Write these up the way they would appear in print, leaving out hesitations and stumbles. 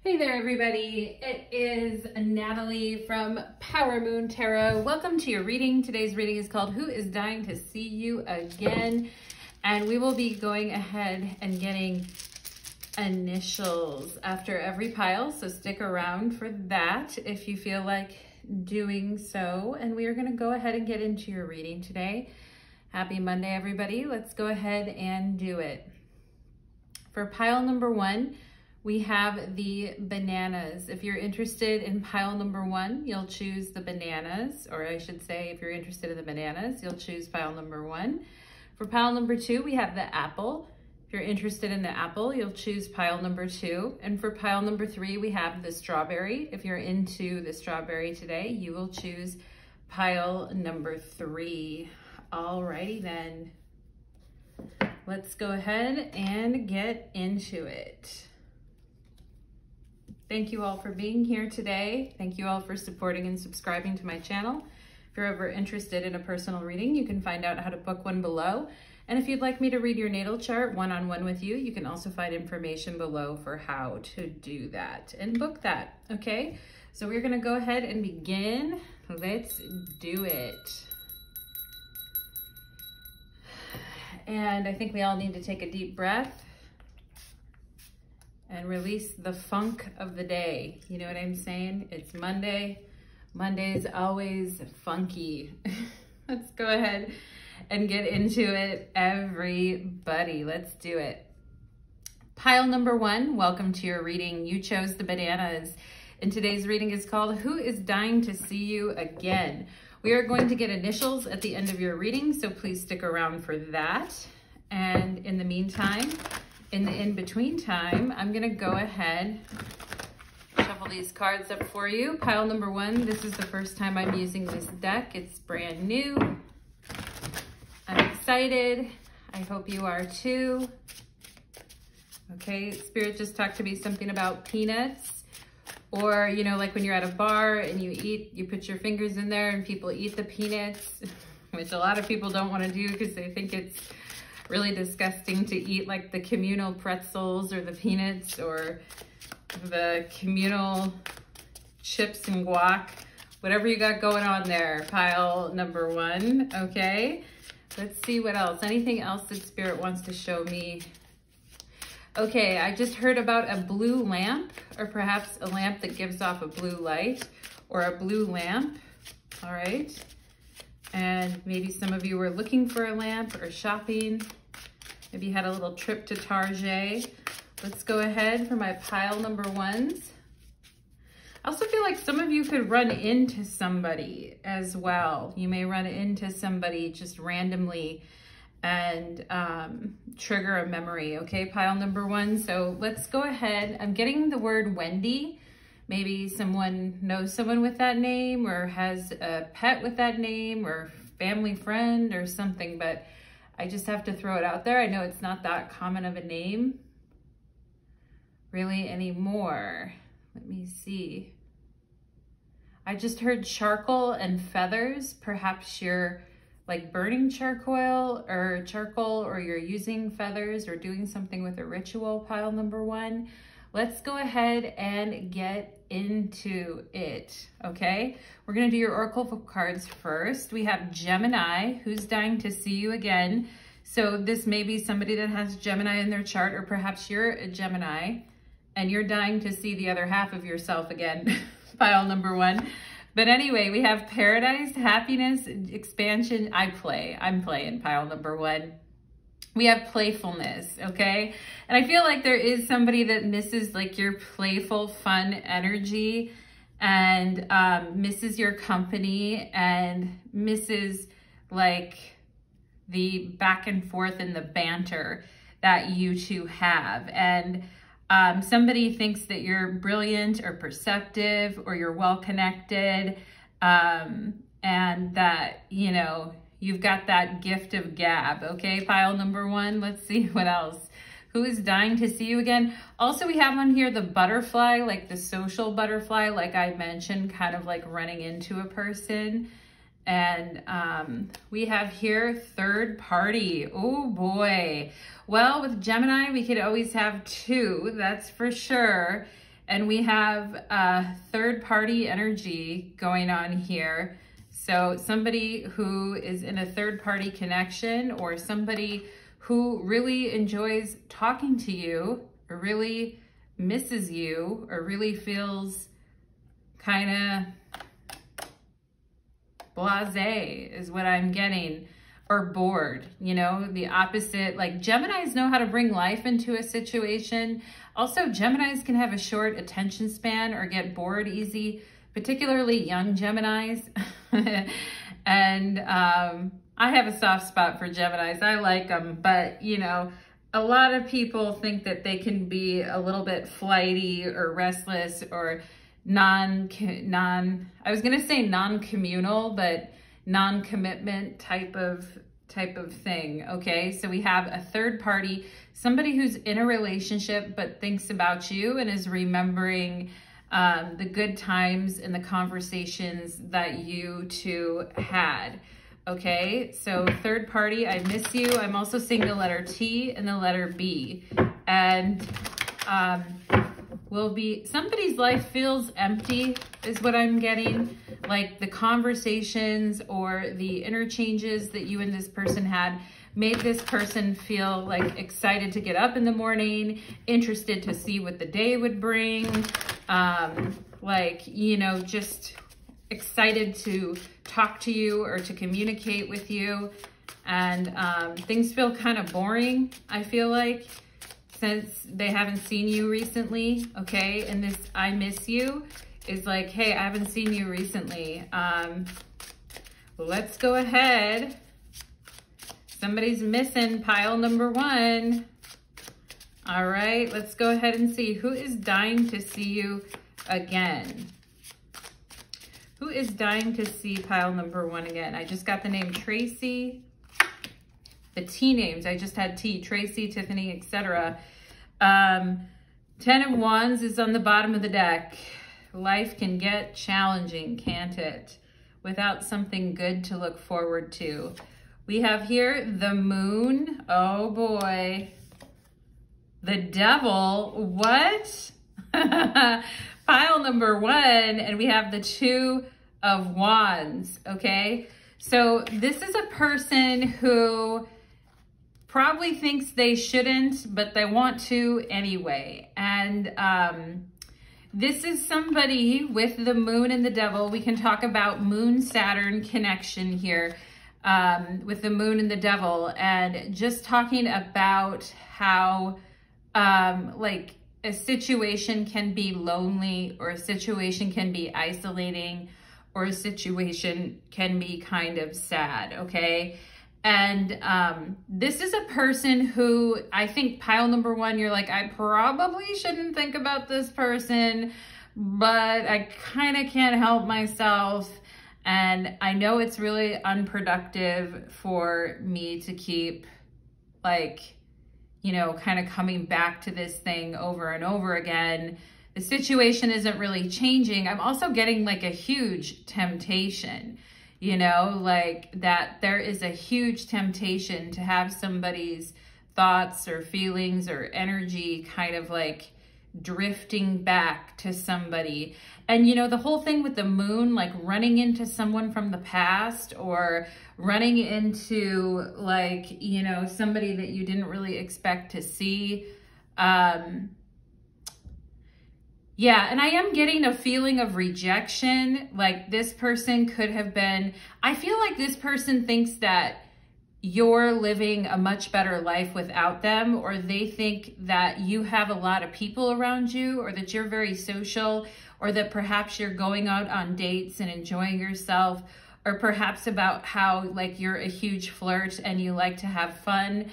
Hey there, everybody. It is Natalie from Power Moon Tarot. Welcome to your reading. Today's reading is called Who is Dying to See You Again? And we will be going ahead and getting initials after every pile. So stick around for that if you feel like doing so. And we are going to go ahead and get into your reading today. Happy Monday, everybody. Let's go ahead and do it. For pile number one, we have the bananas. If you're interested in pile number one, you'll choose the bananas, or I should say, if you're interested in the bananas, you'll choose pile number one. For pile number two, we have the apple. If you're interested in the apple, you'll choose pile number two. And for pile number three, we have the strawberry. If you're into the strawberry today, you will choose pile number three. Alrighty then. Let's go ahead and get into it. Thank you all for being here today. Thank you all for supporting and subscribing to my channel. If you're ever interested in a personal reading, you can find out how to book one below. And if you'd like me to read your natal chart one-on-one with you, you can also find information below for how to do that and book that, okay? So we're gonna go ahead and begin. Let's do it. And I think we all need to take a deep breath and release the funk of the day. You know what I'm saying? It's Monday. Monday is always funky. Let's go ahead and get into it, everybody. Let's do it. Pile number one, welcome to your reading. You chose the bananas. And today's reading is called Who is Dying to See You Again? We are going to get initials at the end of your reading, so please stick around for that. And in the meantime, in the in-between time, I'm gonna go ahead, shuffle these cards up for you. Pile number one, this is the first time I'm using this deck. It's brand new. I'm excited. I hope you are too. Okay, Spirit just talked to me something about peanuts. Or, you know, like when you're at a bar and you put your fingers in there and people eat the peanuts, which a lot of people don't wanna do because they think it's really disgusting to eat, like the communal pretzels or the peanuts or the communal chips and guac, whatever you got going on there. Pile number one, okay? Let's see what else. Anything else that Spirit wants to show me? Okay, I just heard about a blue lamp, or perhaps a lamp that gives off a blue light, or a blue lamp, all right? And maybe some of you were looking for a lamp or shopping. Maybe you had a little trip to Target. Let's go ahead for my pile number ones. I also feel like some of you could run into somebody as well. You may run into somebody just randomly and trigger a memory, okay? Pile number one. So let's go ahead. I'm getting the word Wendy. Maybe someone knows someone with that name or has a pet with that name or family friend or something, but I just have to throw it out there. I know it's not that common of a name really anymore. Let me see. I just heard charcoal and feathers. Perhaps you're like burning charcoal or you're using feathers or doing something with a ritual. Pile number one. Let's go ahead and get into it, okay? We're gonna do your oracle cards first. We have Gemini, who's dying to see you again. So this may be somebody that has Gemini in their chart, or perhaps you're a Gemini and you're dying to see the other half of yourself again. Pile number one. But anyway, we have paradise, happiness, expansion. I'm playing pile number one. We have playfulness, okay? And I feel like there is somebody that misses like your playful, fun energy and misses your company and misses like the back and forth and the banter that you two have. And somebody thinks that you're brilliant or perceptive or you're well-connected and that, you know, you've got that gift of gab, okay? Pile number one, let's see what else. Who is dying to see you again? Also, we have on here the butterfly, like the social butterfly, like I mentioned, kind of like running into a person. And we have here third party. Oh boy. Well, with Gemini, we could always have two, that's for sure. And we have third-party energy going on here. So somebody who is in a third-party connection, or somebody who really enjoys talking to you, or really misses you, or really feels kind of blasé is what I'm getting, or bored, you know, the opposite. Like Geminis know how to bring life into a situation. Also, Geminis can have a short attention span or get bored easy, particularly young Geminis. And I have a soft spot for Geminis. I like them, but you know, a lot of people think that they can be a little bit flighty or restless or I was gonna say non-communal, but non-commitment type of thing. Okay, so we have a third party, somebody who's in a relationship but thinks about you and is remembering the good times and the conversations that you two had. Okay, so third party, I miss you. I'm also seeing the letter T and the letter B, and somebody's life feels empty is what I'm getting. Like the conversations or the interchanges that you and this person had made this person feel like excited to get up in the morning, interested to see what the day would bring, like, you know, just excited to talk to you or to communicate with you. And things feel kind of boring, I feel like, since they haven't seen you recently. Okay, and this I miss you is like, hey, I haven't seen you recently. Let's go ahead. Somebody's missing pile number 1. All right, let's go ahead and see who is dying to see you again. Who is dying to see pile number 1 again? I just got the name Tracy. The T names, I just had T, Tracy, Tiffany, etc. 10 of Wands is on the bottom of the deck. Life can get challenging, can't it? Without something good to look forward to. We have here the Moon. Oh boy. The Devil. What? Pile number 1. And we have the 2 of Wands. Okay. So this is a person who probably thinks they shouldn't, but they want to anyway. And this is somebody with the Moon and the Devil. We can talk about Moon-Saturn connection here with the Moon and the Devil, and just talking about how like a situation can be lonely, or a situation can be isolating, or a situation can be kind of sad, okay? And this is a person who, I think pile number 1, you're like, I probably shouldn't think about this person, but I kind of can't help myself. And I know it's really unproductive for me to keep, like, you know, kind of coming back to this thing over and over again. The situation isn't really changing. I'm also getting like a huge temptation, you know, like that there is a huge temptation to have somebody's thoughts or feelings or energy kind of like drifting back to somebody. And, you know, the whole thing with the Moon, like running into someone from the past, or running into like, you know, somebody that you didn't really expect to see. Yeah, and I am getting a feeling of rejection. Like this person could have been, I feel like this person thinks that you're living a much better life without them, or they think that you have a lot of people around you, or that you're very social, or that perhaps you're going out on dates and enjoying yourself, or perhaps about how like you're a huge flirt and you like to have fun,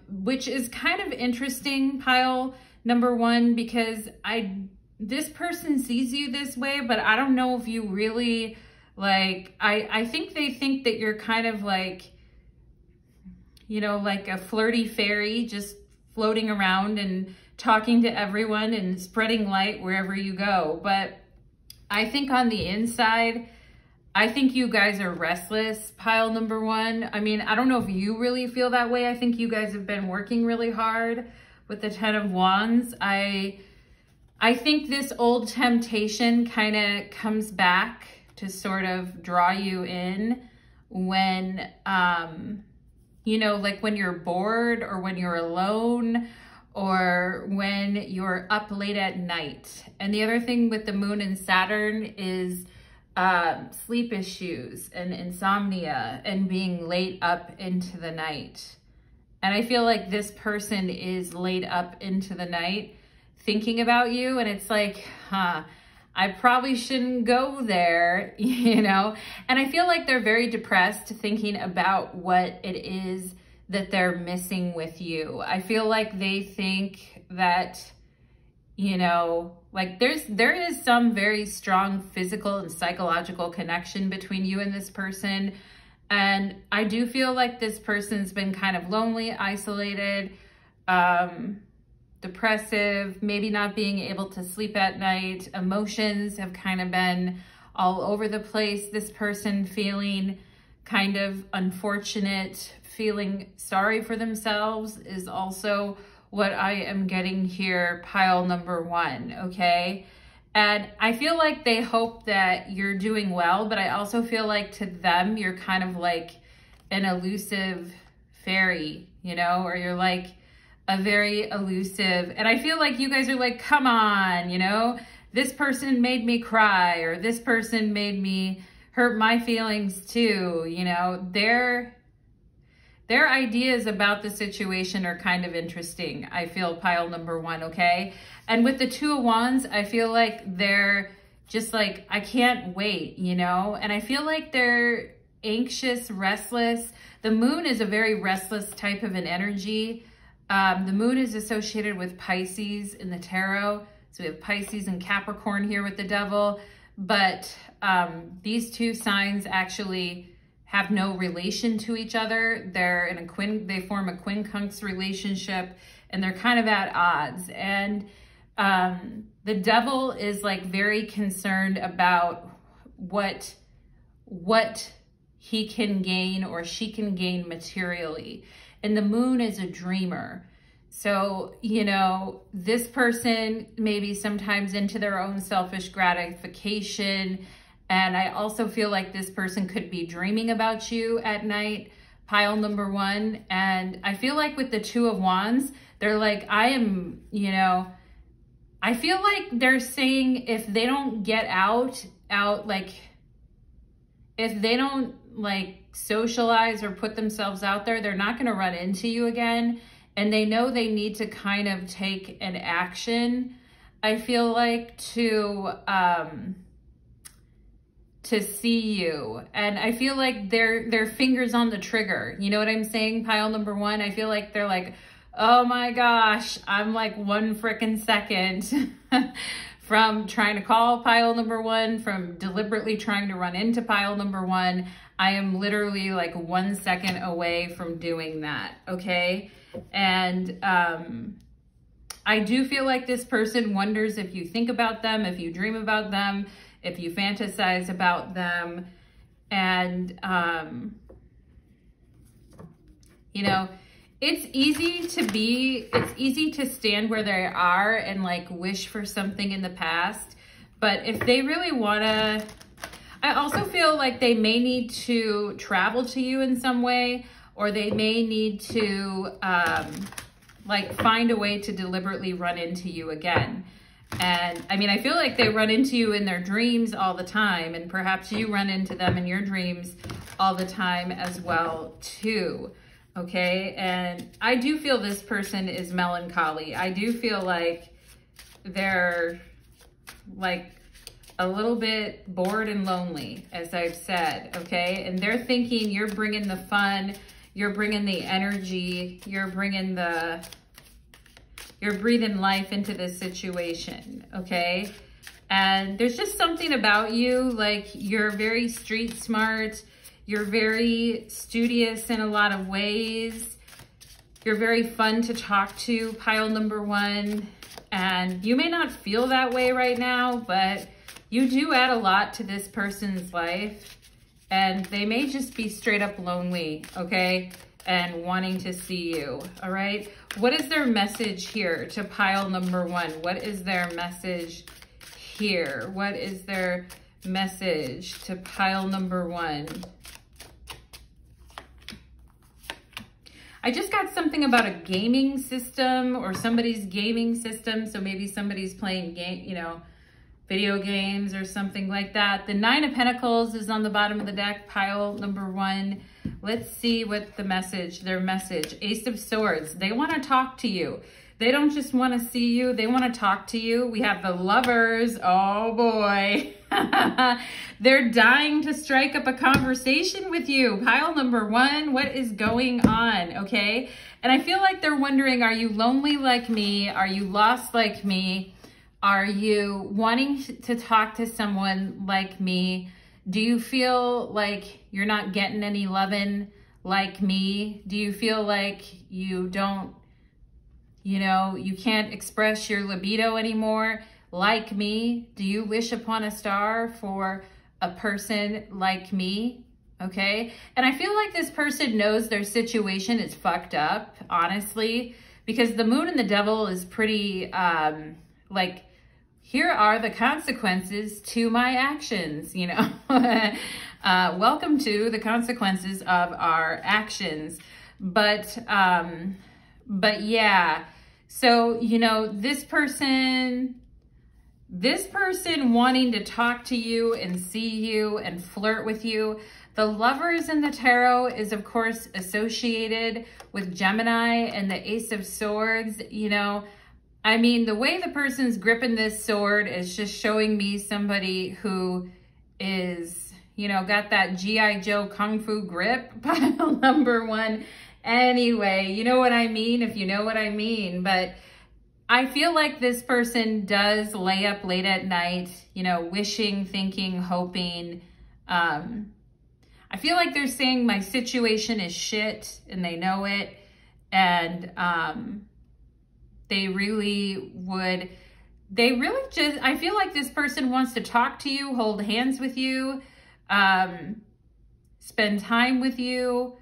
which is kind of interesting, pile number 1, because this person sees you this way, but I don't know if you really like, I think they think that you're kind of like, you know, like a flirty fairy just floating around and talking to everyone and spreading light wherever you go. But I think on the inside, I think you guys are restless, pile number 1. I mean, I don't know if you really feel that way. I think you guys have been working really hard with the 10 of Wands. I I think this old temptation kind of comes back to sort of draw you in when, you know, like when you're bored or when you're alone or when you're up late at night. And the other thing with the moon and Saturn is sleep issues and insomnia and being late up into the night. And I feel like this person is late up into the night thinking about you, and it's like, I probably shouldn't go there, you know? And I feel like they're very depressed thinking about what it is that they're missing with you. I feel like they think that, you know, like there is some very strong physical and psychological connection between you and this person. And I do feel like this person's been kind of lonely, isolated, depressive, maybe not being able to sleep at night. Emotions have kind of been all over the place. This person feeling kind of unfortunate, feeling sorry for themselves is also what I am getting here, pile number 1, okay? And I feel like they hope that you're doing well, but I also feel like to them, you're kind of like an elusive fairy, you know, or you're like a very elusive, and I feel like you guys are like, come on, you know, this person made me cry, or this person made me hurt my feelings too, you know, their ideas about the situation are kind of interesting. I feel pile number 1, okay? And with the 2 of Wands, I feel like they're just like, I can't wait, you know? And I feel like they're anxious, restless. The moon is a very restless type of an energy. The moon is associated with Pisces in the tarot. So we have Pisces and Capricorn here with the devil. But these 2 signs actually have no relation to each other. They're in they form a quincunx relationship, and they're kind of at odds. And the devil is like very concerned about what he can gain or she can gain materially. And the moon is a dreamer. So, you know, this person may be sometimes into their own selfish gratification. And I also feel like this person could be dreaming about you at night, pile number 1. And I feel like with the 2 of Wands, they're like, I am, you know, I feel like they're saying if they don't get out, like, if they don't like socialize or put themselves out there, they're not going to run into you again. And they know they need to kind of take an action, I feel like, to see you. And I feel like their fingers on the trigger. You know what I'm saying? Pile number 1. I feel like they're like, oh my gosh, I'm like 1 frickin' second from trying to call pile number 1, from deliberately trying to run into pile number 1. I am literally like 1 second away from doing that, okay? And I do feel like this person wonders if you think about them, if you dream about them, if you fantasize about them. And, you know, it's easy to stand where they are and like wish for something in the past. But if they really want to, I also feel like they may need to travel to you in some way, or they may need to like find a way to deliberately run into you again. And I mean, I feel like they run into you in their dreams all the time, and perhaps you run into them in your dreams all the time as well too. Okay, and I do feel this person is melancholy. I do feel like they're like a little bit bored and lonely, as I've said, okay? And they're thinking you're bringing the fun, you're bringing the energy, you're breathing life into this situation, okay? And there's just something about you, like you're very street smart, you're very studious in a lot of ways. You're very fun to talk to, pile number 1. And you may not feel that way right now, but you do add a lot to this person's life. And they may just be straight up lonely, okay? and wanting to see you, all right? What is their message here to pile number 1? What is their message here? What is their message to pile number 1? I just got something about a gaming system or somebody's gaming system. So maybe somebody's playing video games or something like that. The 9 of Pentacles is on the bottom of the deck, pile number 1. Let's see what the message, their message. Ace of Swords, they want to talk to you. They don't just want to see you, they want to talk to you. We have the Lovers, oh boy. They're dying to strike up a conversation with you. Pile number 1, what is going on, okay? And I feel like they're wondering, are you lonely like me? Are you lost like me? Are you wanting to talk to someone like me? Do you feel like you're not getting any loving like me? Do you feel like you don't, you can't express your libido anymore like me? Do you wish upon a star for a person like me? Okay. And I feel like this person knows their situation is fucked up, honestly, because the Moon and the Devil is pretty, like, here are the consequences to my actions, welcome to the consequences of our actions. But yeah, so, this person wanting to talk to you and see you and flirt with you. The Lovers in the tarot is, of course, associated with Gemini and the Ace of Swords. I mean, the way the person's gripping this sword is just showing me somebody who is, got that G.I. Joe Kung Fu grip, pile number 1. Anyway, you know what I mean, if you know what I mean. But I feel like this person does lay up late at night, wishing, thinking, hoping. I feel like they're saying my situation is shit and they know it. And I feel like this person wants to talk to you, hold hands with you, spend time with you.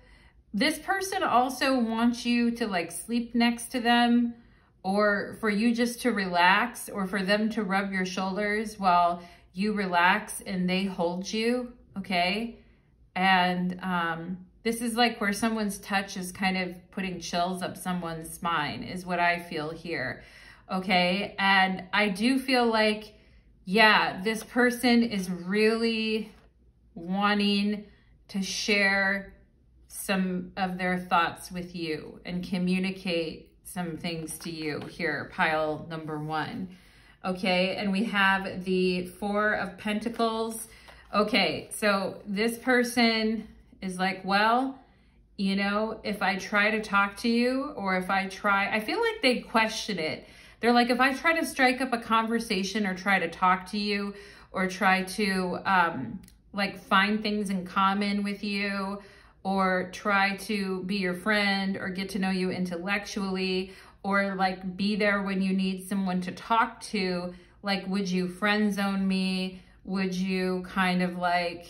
This person also wants you to like sleep next to them, or for you just to relax, or for them to rub your shoulders while you relax and they hold you, okay? And this is like where someone's touch is kind of putting chills up someone's spine, is what I feel here, okay? And I do feel like, yeah, this person is really wanting to share some of their thoughts with you and communicate some things to you here, pile number 1, okay? And we have the 4 of Pentacles. Okay, so this person is like, well, if I try to talk to you, or if I feel like they question it. They're like, if I try to strike up a conversation or try to talk to you, or try to like find things in common with you, or try to be your friend or get to know you intellectually, or like be there when you need someone to talk to, like, would you friend zone me? Would you kind of like,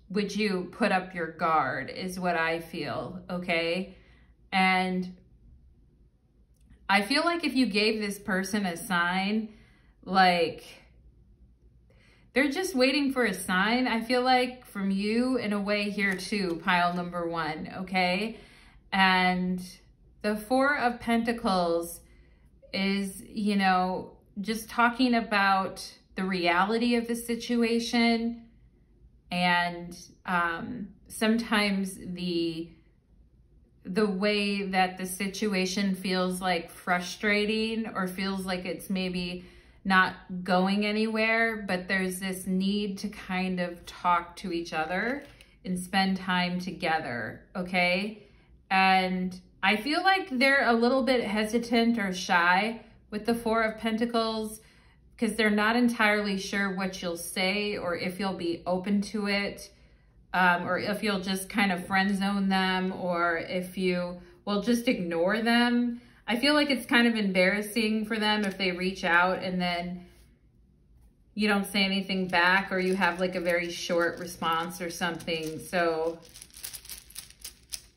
would you put up your guard, is what I feel, okay? And I feel like if you gave this person a sign, like, they're just waiting for a sign, I feel like, from you in a way here too, pile number 1, okay? And the 4 of Pentacles is, just talking about the reality of the situation, and sometimes the way that the situation feels like frustrating, or feels like it's maybe not going anywhere, but there's this need to kind of talk to each other and spend time together, okay? And I feel like they're a little bit hesitant or shy with the 4 of Pentacles, because they're not entirely sure what you'll say, or if you'll be open to it, or if you'll just kind of friend zone them, or if you will just ignore them. I feel like it's kind of embarrassing for them if they reach out and then you don't say anything back, or you have like a very short response or something. So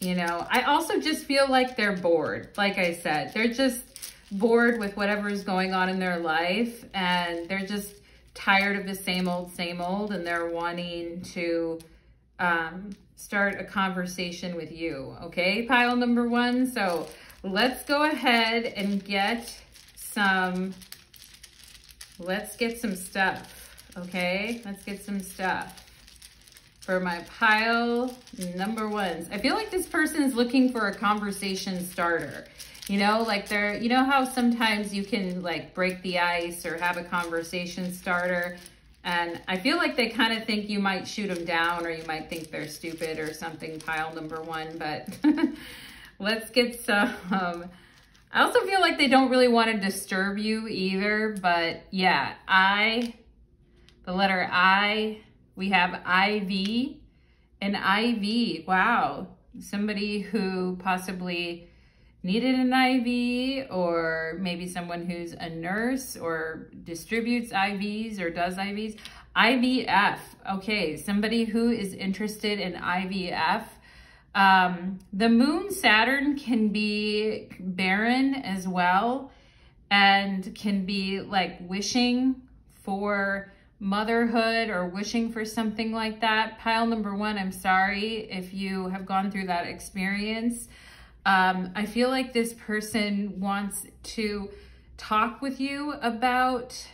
You know, I also just feel like they're bored. Like I said, they're just bored with whatever is going on in their life, and they're just tired of the same old, and they're wanting to start a conversation with you. Okay, pile number one. So let's go ahead and get some, let's get some stuff. Okay, let's get some stuff for my pile number ones. I feel like this person is looking for a conversation starter. You know, like they're, you know how sometimes you can like break the ice or have a conversation starter, and I feel like they kind of think you might shoot them down, or you might think they're stupid or something, pile number one, but let's get some. I also feel like they don't really want to disturb you either, but yeah, the letter I, we have IV, and IV, wow, somebody who possibly needed an IV, or maybe someone who's a nurse or distributes IVs or does IVs. IVF, okay, somebody who is interested in IVF. The moon Saturn can be barren as well, and can be like wishing for motherhood or wishing for something like that. Pile number one, I'm sorry if you have gone through that experience. I feel like this person wants to talk with you about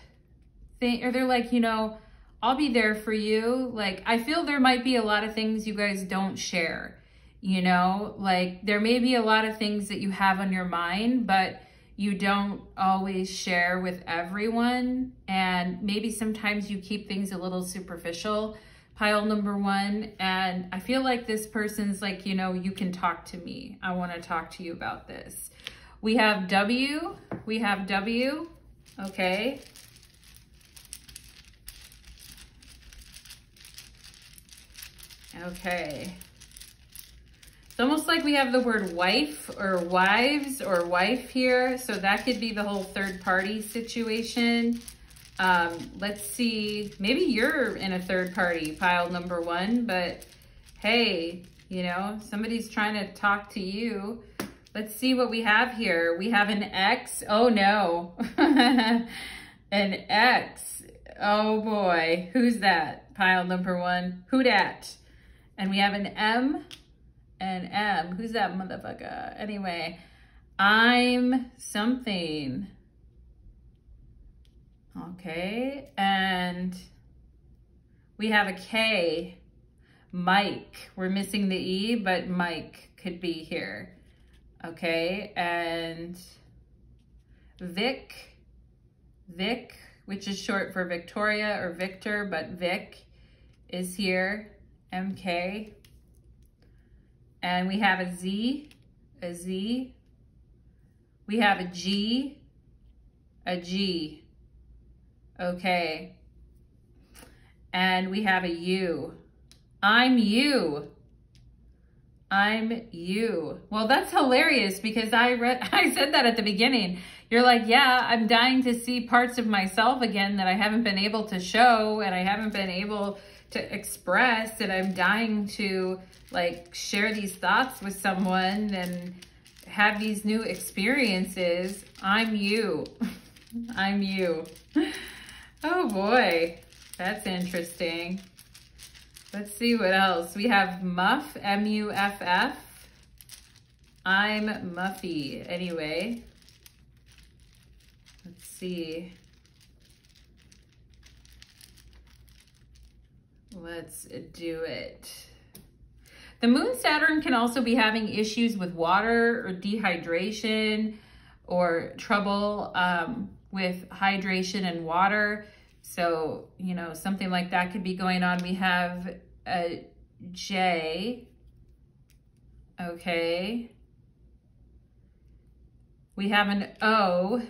things, or they're like, you know, I'll be there for you. Like, I feel there might be a lot of things you guys don't share, you know, like there may be a lot of things that you have on your mind, but you don't always share with everyone. And maybe sometimes you keep things a little superficial, pile number one. And I feel like this person's like, you know, you can talk to me. I want to talk to you about this. We have W. We have W. Okay. Okay. It's almost like we have the word wife or wives or wife here. So that could be the whole third party situation. Let's see, maybe you're in a third party, pile number one, but hey, you know, somebody's trying to talk to you. Let's see what we have here. We have an X. Oh no, an X. Oh boy, who's that? Pile number one, who dat? And we have an M. And M, who's that motherfucker? Anyway, I'm something. Okay, and we have a K, Mike. We're missing the E, but Mike could be here. Okay, and Vic, which is short for Victoria or Victor, but Vic is here, MK. And we have a Z. We have a G. Okay. And we have a U. I'm you. Well, that's hilarious because I said that at the beginning. You're like, yeah, I'm dying to see parts of myself again that I haven't been able to show and I haven't been able to express, and I'm dying to like share these thoughts with someone and have these new experiences. I'm you. I'm you. Oh boy, that's interesting. Let's see what else. We have Muff, M-U-F-F. I'm Muffy. Anyway, let's see. Let's do it. The moon Saturn can also be having issues with water or dehydration or trouble with hydration and water. So, you know, something like that could be going on. We have a J. Okay. We have an O.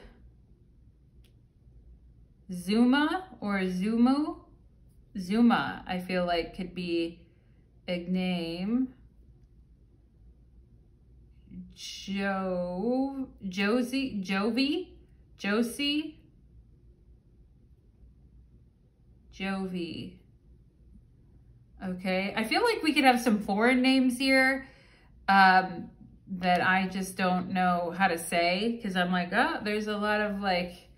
Zuma or Zumu. Zuma, I feel like could be a name. Josie. Okay, I feel like we could have some foreign names here. that I just don't know how to say, because I'm like, oh, there's a lot of like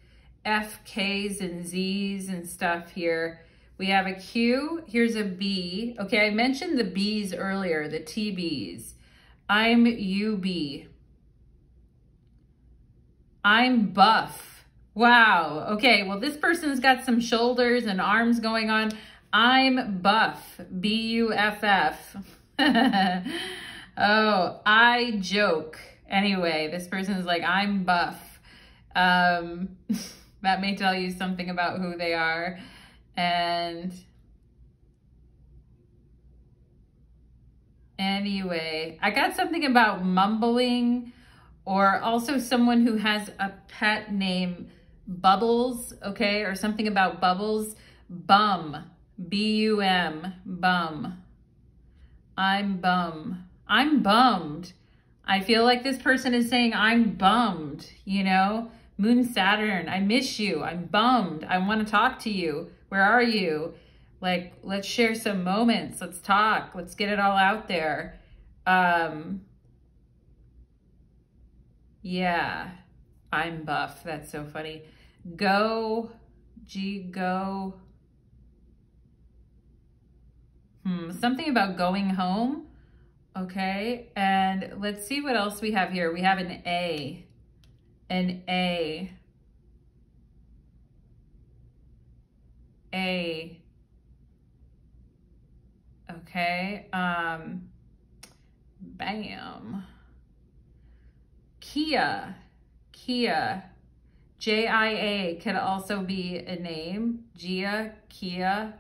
F, K's, and Z's and stuff here. We have a Q, here's a B. Okay, I mentioned the B's earlier, the TB's. I'm UB. I'm buff. Wow, okay, well this person's got some shoulders and arms going on. I'm buff, B-U-F-F. Oh, I joke. Anyway, this person is like, I'm buff. That may tell you something about who they are. And anyway, I got something about mumbling, or also someone who has a pet name Bubbles, okay? Or something about bubbles. Bum, B-U-M, bum. I'm bum. I'm bummed. I feel like this person is saying, I'm bummed, you know? Moon, Saturn, I miss you. I'm bummed. I want to talk to you. Where are you? Like, let's share some moments. Let's talk. Let's get it all out there. Yeah, I'm buff. That's so funny. Go, go. Something about going home. Okay, and let's see what else we have here. We have an A. An A. A. Okay, bam. Kia. Kia. J-I-A could also be a name. Gia, Kia.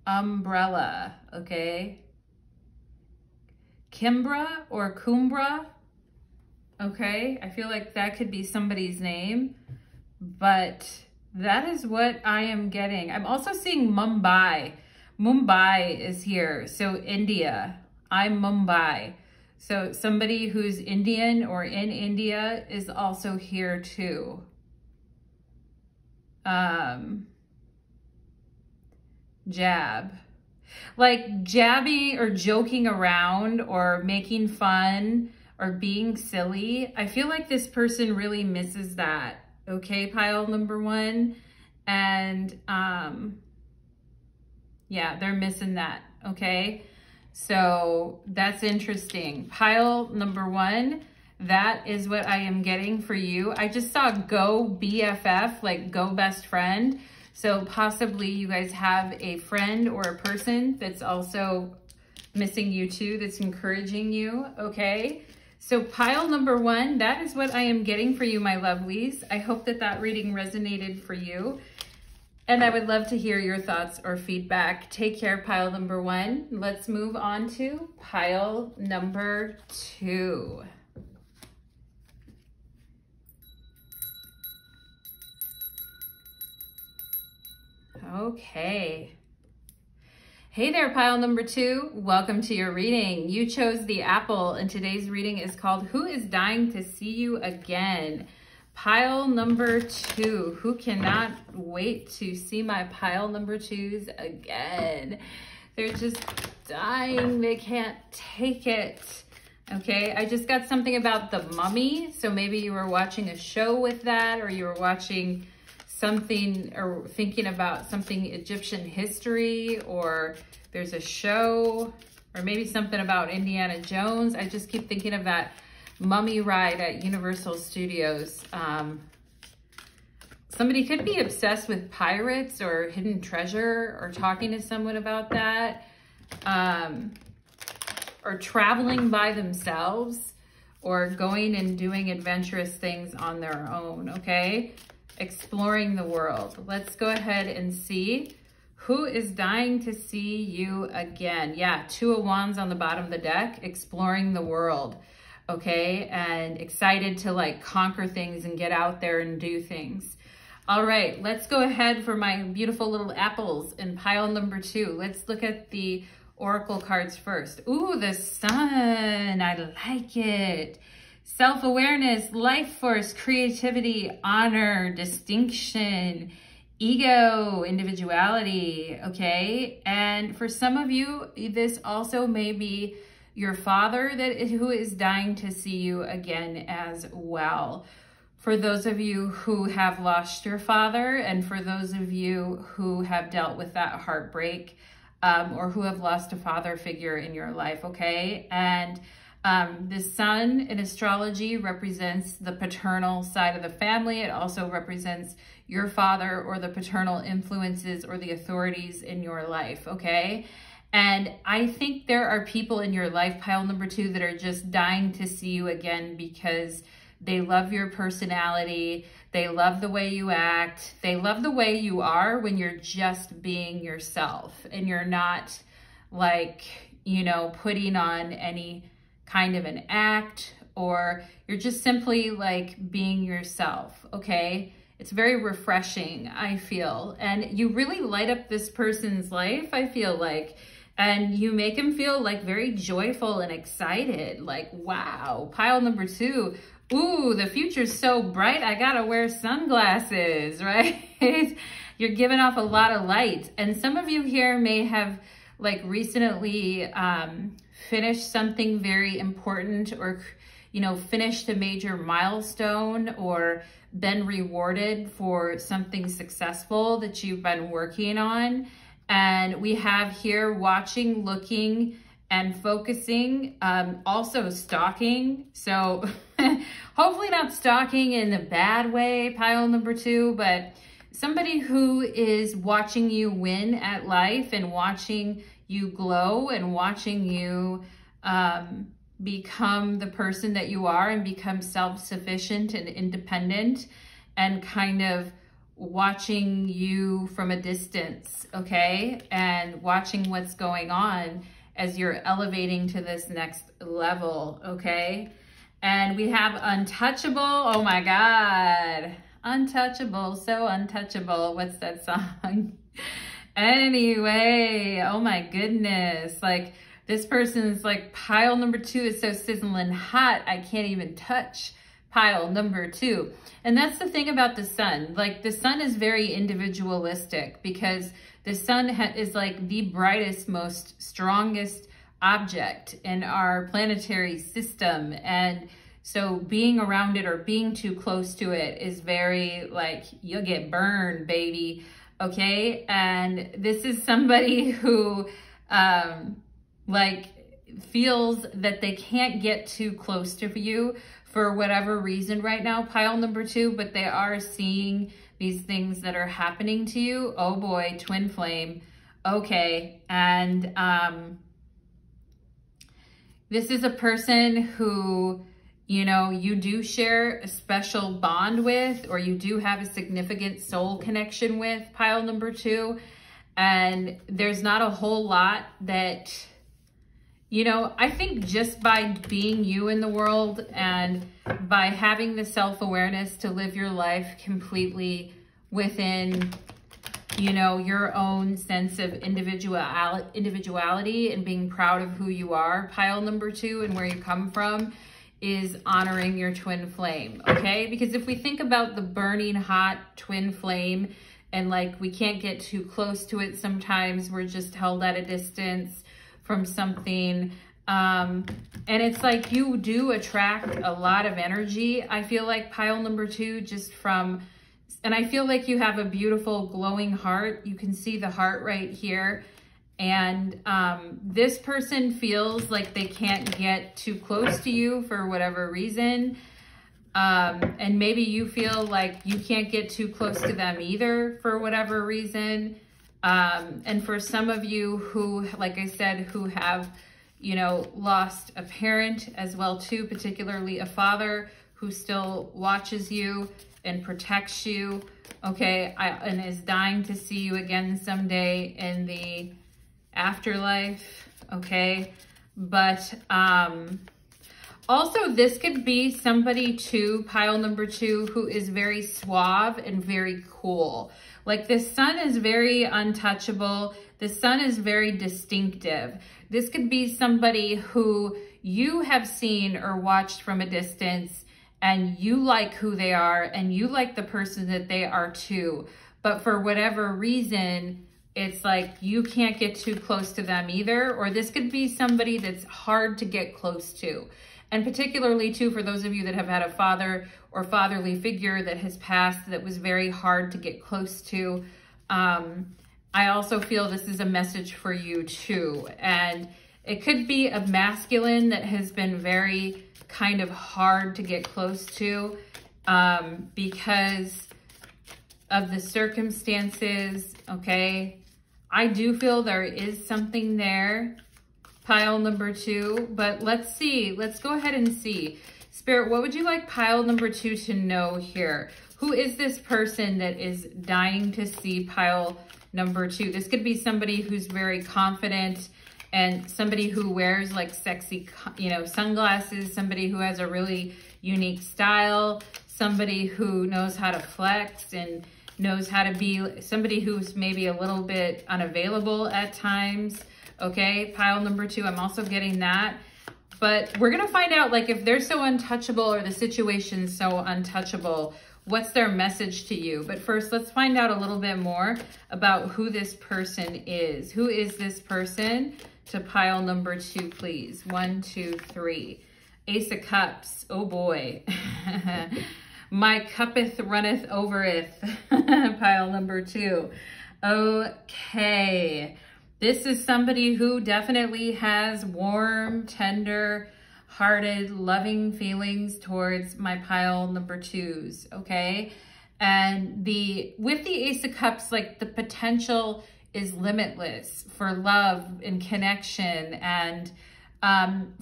Umbrella, okay. Kimbra or Kumbra, okay. I feel like that could be somebody's name, but that is what I am getting. I'm also seeing Mumbai. Mumbai is here, so India. I'm Mumbai. So somebody who's Indian or in India is also here too. Jab. Like jabbing or joking around or making fun or being silly. I feel like this person really misses that. Okay, pile number one. And yeah, they're missing that. Okay. So that's interesting. Pile number one, that is what I am getting for you. I just saw go BFF, like go best friend. So possibly you guys have a friend or a person that's also missing you too, that's encouraging you, okay? So pile number one, that is what I am getting for you, my lovelies. I hope that that reading resonated for you. And I would love to hear your thoughts or feedback. Take care, pile number one. Let's move on to pile number two. Okay. Hey there, pile number two. Welcome to your reading. You chose the apple, and today's reading is called Who is Dying to See You Again? Pile number two. Who cannot wait to see my pile number twos again? They're just dying. They can't take it. Okay, I just got something about the mummy. So maybe you were watching a show with that, or you were watching something or thinking about something Egyptian history, or there's a show, or maybe something about Indiana Jones. I just keep thinking of that mummy ride at Universal Studios. Somebody could be obsessed with pirates or hidden treasure, or talking to someone about that, or traveling by themselves, or going and doing adventurous things on their own, okay? Exploring the world. Let's go ahead and see who is dying to see you again. Yeah, Two of Wands on the bottom of the deck, exploring the world, okay? And excited to like conquer things and get out there and do things. All right, let's go ahead for my beautiful little apples in pile number two. Let's look at the oracle cards first. Ooh, the sun, I like it. Self-awareness, life force, creativity, honor, distinction, ego, individuality, okay? And for some of you, this also may be your father who is dying to see you again as well. For those of you who have lost your father, and for those of you who have dealt with that heartbreak, or who have lost a father figure in your life, okay? And the sun in astrology represents the paternal side of the family. It also represents your father or the paternal influences or the authorities in your life, okay? And I think there are people in your life, pile number 2, that are just dying to see you again because they love your personality. They love the way you act. They love the way you are when you're just being yourself and you're not like, you know, putting on any kind of an act, or you're just simply like being yourself, okay? It's very refreshing, I feel. And you really light up this person's life, I feel like. And you make them feel like very joyful and excited. Like, wow, pile number 2. Ooh, the future's so bright, I gotta wear sunglasses, right? You're giving off a lot of light. And some of you here may have like recently finished something very important, or, you know, finished a major milestone, or been rewarded for something successful that you've been working on. And we have here watching, looking, and focusing, also stalking. So hopefully not stalking in a bad way, pile number 2, but somebody who is watching you win at life and watching you glow and watching you become the person that you are and become self-sufficient and independent, and kind of watching you from a distance, okay? And watching what's going on as you're elevating to this next level, okay? And we have untouchable. Oh my God. Untouchable, so untouchable. What's that song? Anyway, oh my goodness. Like, this person's like, pile number 2 is so sizzling hot, I can't even touch pile number 2. And that's the thing about the sun. Like, the sun is very individualistic, because the sun is like the brightest, most strongest object in our planetary system. And so being around it or being too close to it is very like, you'll get burned, baby. Okay. And this is somebody who like feels that they can't get too close to you for whatever reason right now, pile number 2, but they are seeing these things that are happening to you. Oh boy, twin flame. Okay. And this is a person who, you know, you do share a special bond with, or you do have a significant soul connection with, pile number 2. And there's not a whole lot that, you know, I think just by being you in the world and by having the self-awareness to live your life completely within, you know, your own sense of individuality and being proud of who you are, pile number 2, and where you come from, is honoring your twin flame, okay? Because if we think about the burning hot twin flame, and like we can't get too close to it sometimes, we're just held at a distance from something, and it's like you do attract a lot of energy, I feel like, pile number 2, just from, and I feel like you have a beautiful glowing heart. You can see the heart right here. And this person feels like they can't get too close to you for whatever reason. And maybe you feel like you can't get too close to them either for whatever reason. And for some of you who, like I said, who have, you know, lost a parent as well too, particularly a father who still watches you and protects you, okay, and is dying to see you again someday in the afterlife, okay? But also this could be somebody too, pile number 2, who is very suave and very cool. Like, the sun is very untouchable. The sun is very distinctive. This could be somebody who you have seen or watched from a distance, and you like who they are, and you like the person that they are too. but for whatever reason, it's like you can't get too close to them either, or this could be somebody that's hard to get close to. And particularly too, for those of you that have had a father or fatherly figure that has passed that was very hard to get close to, I also feel this is a message for you too. And it could be a masculine that has been very kind of hard to get close to because of the circumstances, okay? I do feel there is something there, pile number 2, but let's see. Let's go ahead and see. Spirit, what would you like pile number 2 to know here? Who is this person that is dying to see pile number 2? This could be somebody who's very confident and somebody who wears like sexy, you know, sunglasses, somebody who has a really unique style, somebody who knows how to flex and knows how to be somebody who's maybe a little bit unavailable at times. Okay, pile number 2, I'm also getting that. But we're gonna find out, like, if they're so untouchable or the situation's so untouchable, what's their message to you? But first, let's find out a little bit more about who this person is. Who is this person? To pile number 2, please. 1, 2, 3. Ace of Cups. Oh boy. My cuppeth runneth overeth. Pile number 2. Okay. This is somebody who definitely has warm, tender hearted, loving feelings towards my pile number 2s, okay? And with the Ace of Cups, like, the potential is limitless for love and connection. And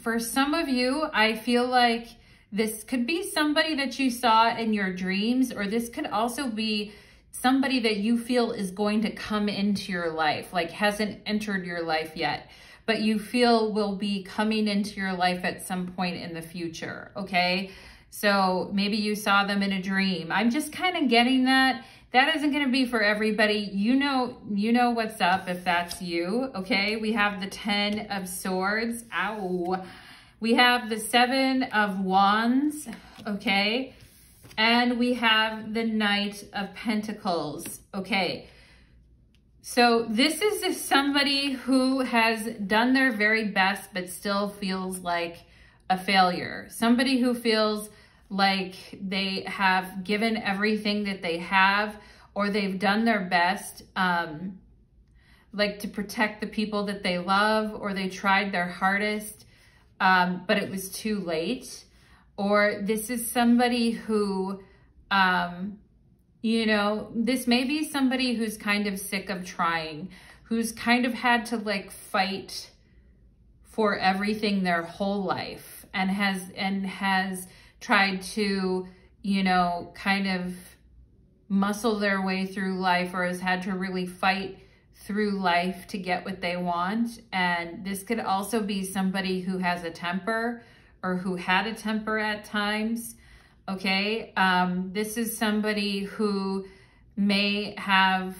for some of you, I feel like this could be somebody that you saw in your dreams, or this could also be somebody that you feel is going to come into your life, like hasn't entered your life yet, but you feel will be coming into your life at some point in the future, okay? So maybe you saw them in a dream. I'm just kind of getting that. That isn't going to be for everybody. You know what's up if that's you, okay? We have the 10 of Swords. Ow. We have the 7 of Wands, okay? And we have the Knight of Pentacles, okay? So this is somebody who has done their very best but still feels like a failure. Somebody who feels like they have given everything that they have, or they've done their best, like to protect the people that they love, or they tried their hardest, but it was too late. Or this is somebody who, you know, this may be somebody who's kind of sick of trying, who's kind of had to like fight for everything their whole life, and has tried to, you know, kind of muscle their way through life, or has had to really fight through life to get what they want. And this could also be somebody who has a temper, or who had a temper at times, okay? This is somebody who may have,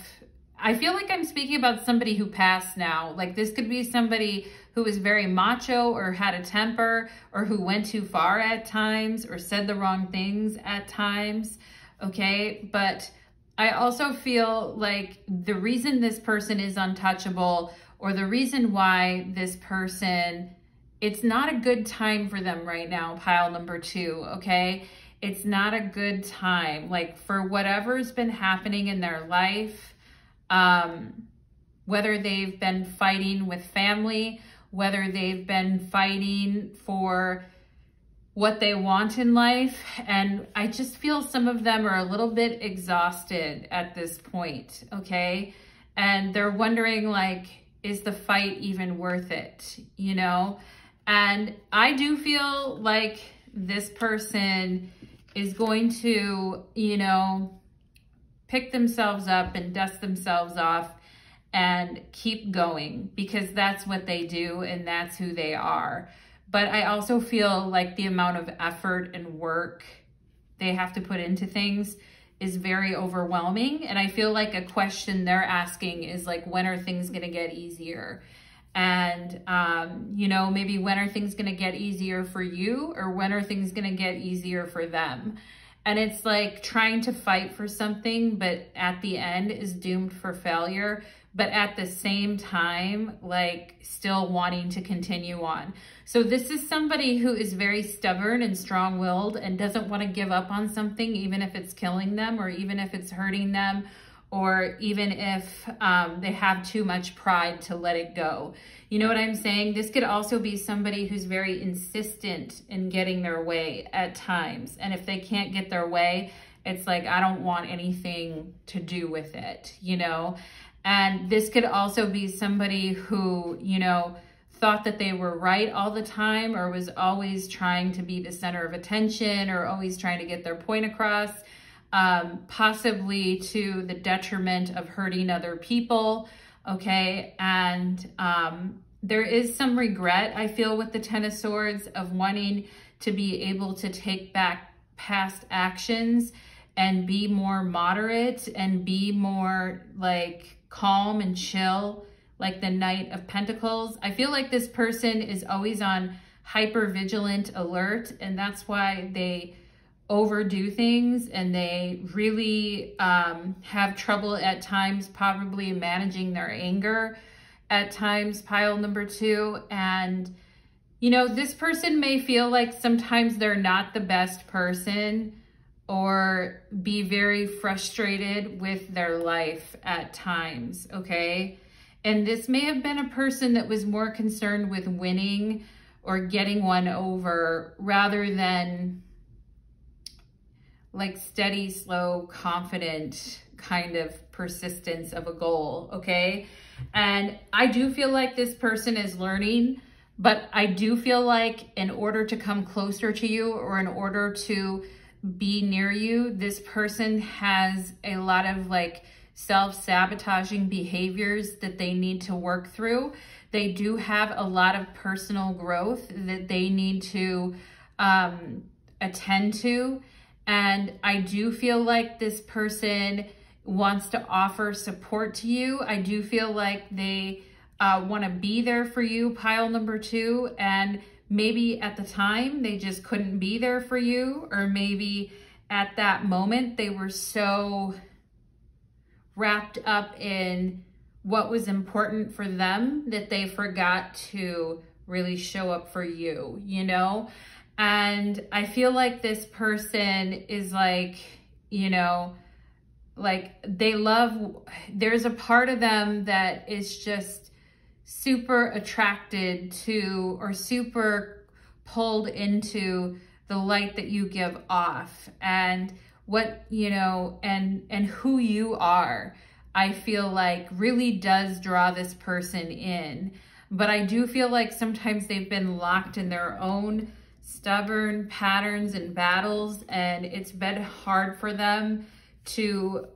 I feel like I'm speaking about somebody who passed now. Like, this could be somebody who was very macho, or had a temper, or who went too far at times, or said the wrong things at times, okay? But I also feel like the reason this person is untouchable, or the reason why this person, it's not a good time for them right now, pile number 2, okay? It's not a good time, like, for whatever's been happening in their life, whether they've been fighting with family, whether they've been fighting for what they want in life. And I just feel some of them are a little bit exhausted at this point, okay? And they're wondering, like, is the fight even worth it, you know? And I do feel like this person is going to, you know, pick themselves up and dust themselves off and keep going, because that's what they do and that's who they are. But I also feel like the amount of effort and work they have to put into things is very overwhelming. And I feel like a question they're asking is like, when are things going to get easier? And, you know, maybe when are things going to get easier for you, or when are things going to get easier for them? And it's like trying to fight for something, but at the end is doomed for failure. But at the same time, like still wanting to continue on. So this is somebody who is very stubborn and strong-willed and doesn't want to give up on something, even if it's killing them or even if it's hurting them, or even if they have too much pride to let it go. You know what I'm saying? This could also be somebody who's very insistent in getting their way at times. And if they can't get their way, it's like, I don't want anything to do with it, you know? And this could also be somebody who, you know, thought that they were right all the time, or was always trying to be the center of attention, or always trying to get their point across, possibly to the detriment of hurting other people, okay? And there is some regret, I feel, with the Ten of Swords, of wanting to be able to take back past actions and be more moderate and be more like calm and chill, like the Knight of Pentacles. I feel like this person is always on hyper vigilant alert, and that's why they overdo things, and they really have trouble at times probably managing their anger at times, pile number 2. And you know, this person may feel like sometimes they're not the best person, or be very frustrated with their life at times, okay? And this may have been a person that was more concerned with winning or getting one over, rather than like steady, slow, confident kind of persistence of a goal, okay? And I do feel like this person is learning, but I do feel like in order to come closer to you, or in order to be near you, this person has a lot of like self-sabotaging behaviors that they need to work through. They do have a lot of personal growth that they need to attend to. And I do feel like this person wants to offer support to you. I do feel like they want to be there for you, pile number 2, and maybe at the time they just couldn't be there for you, or maybe at that moment they were so wrapped up in what was important for them that they forgot to really show up for you, you know? And I feel like this person is like, you know, like there's a part of them that is just super attracted to, or super pulled into the light that you give off, and what, you know, and who you are, I feel like really does draw this person in. But I do feel like sometimes they've been locked in their own stubborn patterns and battles, and it's been hard for them to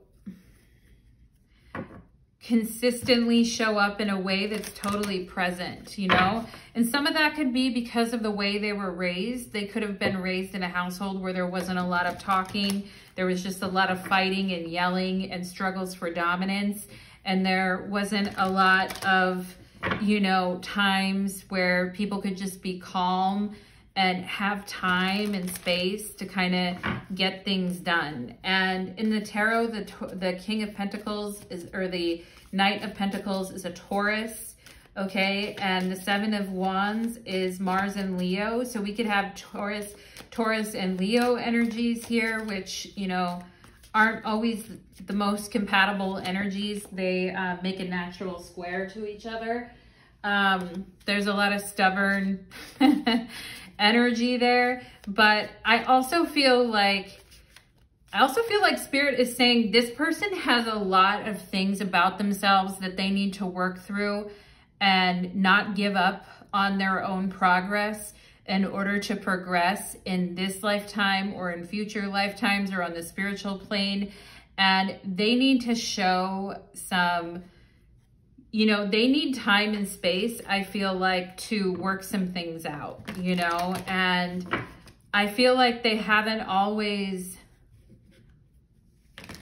consistently show up in a way that's totally present, you know? And some of that could be because of the way they were raised. They could have been raised in a household where there wasn't a lot of talking. There was just a lot of fighting and yelling and struggles for dominance. And there wasn't a lot of, you know, times where people could just be calm and have time and space to kind of get things done. And in the tarot, the King of Pentacles is, or the Knight of Pentacles is a Taurus, okay? And the Seven of Wands is Mars and Leo. So we could have Taurus and Leo energies here, which, you know, aren't always the most compatible energies. They make a natural square to each other. There's a lot of stubborn energy there, but I also feel like Spirit is saying this person has a lot of things about themselves that they need to work through and not give up on their own progress in order to progress in this lifetime or in future lifetimes or on the spiritual plane. And they need to show some, you know, they need time and space, I feel like, to work some things out, you know? And I feel like they haven't always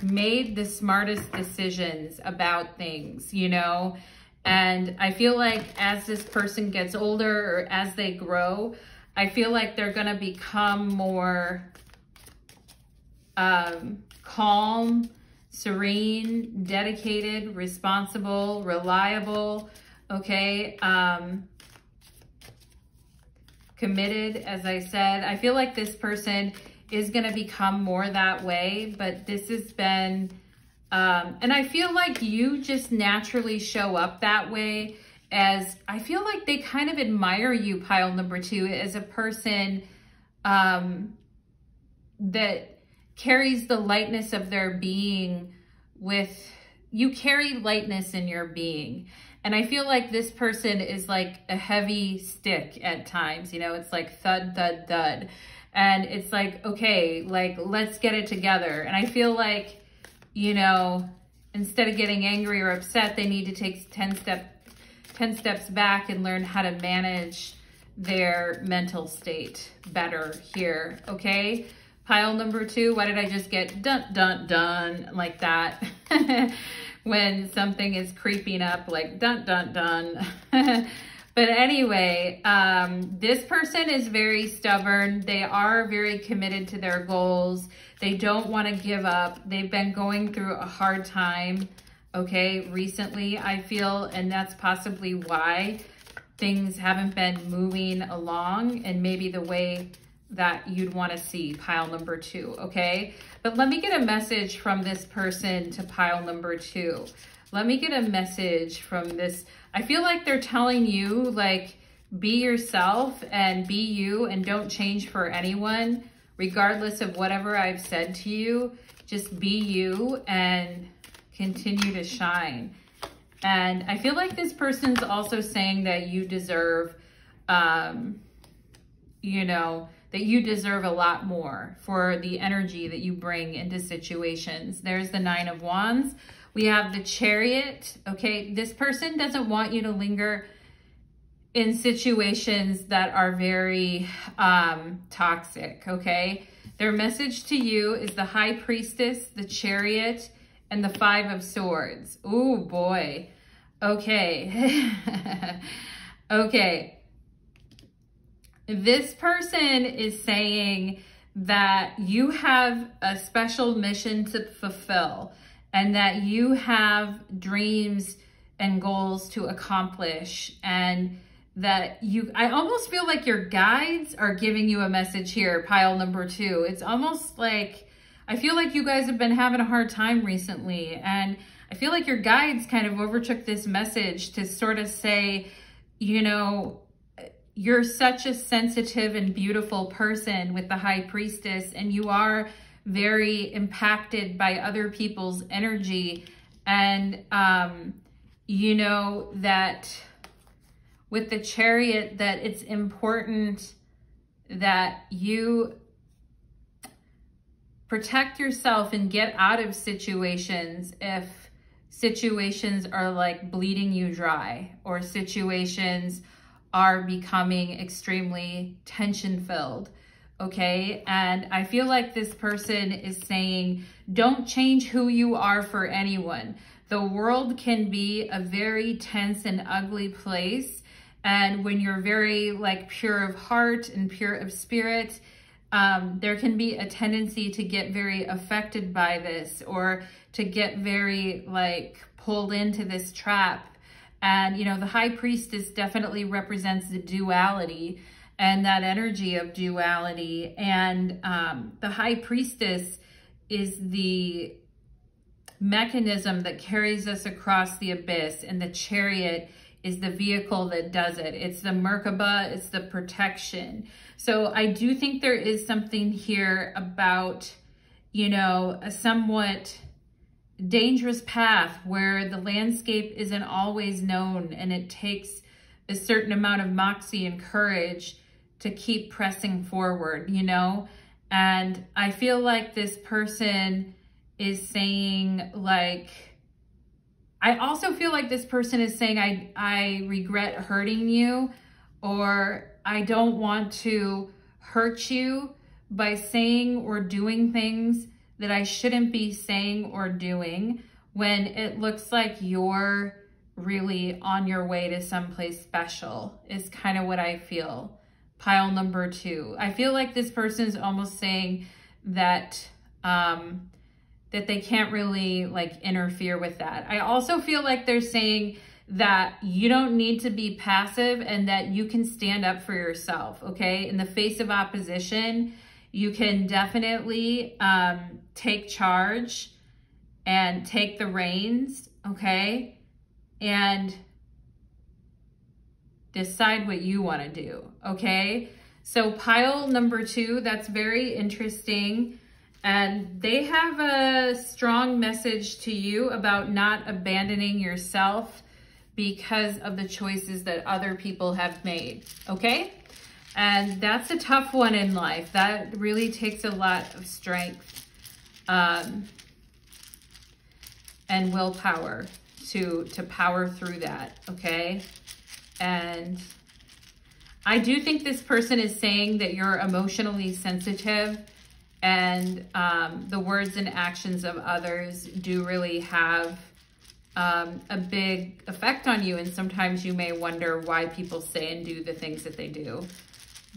made the smartest decisions about things, you know? And I feel like as this person gets older, or as they grow, I feel like they're gonna become more calm, serene, dedicated, responsible, reliable, okay? Committed, as I said. I feel like this person is going to become more that way, but this has been, and I feel like you just naturally show up that way, as I feel like they kind of admire you, pile number 2, as a person that carries the lightness of their being with, you carry lightness in your being. And I feel like this person is like a heavy stick at times, you know, it's like thud, thud, thud. And it's like, okay, like, let's get it together. And I feel like, you know, instead of getting angry or upset, they need to take 10 steps back and learn how to manage their mental state better here, okay? Pile number 2, why did I just get dun, dun, dun like that? When something is creeping up, like dun, dun, dun. But anyway, this person is very stubborn. They are very committed to their goals. They don't want to give up. They've been going through a hard time, okay, recently, I feel, and that's possibly why things haven't been moving along and maybe the way that you'd want to see, pile number 2, okay? But let me get a message from this person to pile number 2. Let me get a message from this. I feel like they're telling you, like, be yourself and be you and don't change for anyone, regardless of whatever I've said to you. Just be you and continue to shine. And I feel like this person's also saying that you deserve, you know, that you deserve a lot more for the energy that you bring into situations. There's the 9 of Wands. We have the Chariot, okay? This person doesn't want you to linger in situations that are very toxic, okay? Their message to you is the High Priestess, the Chariot, and the 5 of Swords. Ooh, boy. Okay. Okay. This person is saying that you have a special mission to fulfill and that you have dreams and goals to accomplish, and that I almost feel like your guides are giving you a message here, pile number 2. It's almost like, I feel like you guys have been having a hard time recently, and I feel like your guides kind of overtook this message to sort of say, you know, you're such a sensitive and beautiful person with the High Priestess, and you are very impacted by other people's energy. And, you know, that with the Chariot, that it's important that you protect yourself and get out of situations if situations are like bleeding you dry, or situations are becoming extremely tension-filled, okay? And I feel like this person is saying, don't change who you are for anyone. The world can be a very tense and ugly place, and when you're very like pure of heart and pure of spirit, there can be a tendency to get very affected by this, or to get very like pulled into this trap. And, you know, the High Priestess definitely represents the duality and that energy of duality. And the High Priestess is the mechanism that carries us across the abyss, and the Chariot is the vehicle that does it. It's the Merkaba, it's the protection. So I do think there is something here about, you know, a somewhat dangerous path where the landscape isn't always known, and it takes a certain amount of moxie and courage to keep pressing forward, you know? And I feel like this person is saying, like, I also feel like this person is saying, I regret hurting you, or I don't want to hurt you by saying or doing things that I shouldn't be saying or doing, when it looks like you're really on your way to someplace special, is kind of what I feel. Pile number 2. I feel like this person is almost saying that that they can't really like interfere with that. I also feel like they're saying that you don't need to be passive and that you can stand up for yourself, okay? In the face of opposition, you can definitely take charge and take the reins, okay? And decide what you want to do, okay? So pile number 2, that's very interesting. And they have a strong message to you about not abandoning yourself because of the choices that other people have made, okay? And that's a tough one in life. That really takes a lot of strength and willpower to power through that, okay? And I do think this person is saying that you're emotionally sensitive, and the words and actions of others do really have a big effect on you. And sometimes you may wonder why people say and do the things that they do.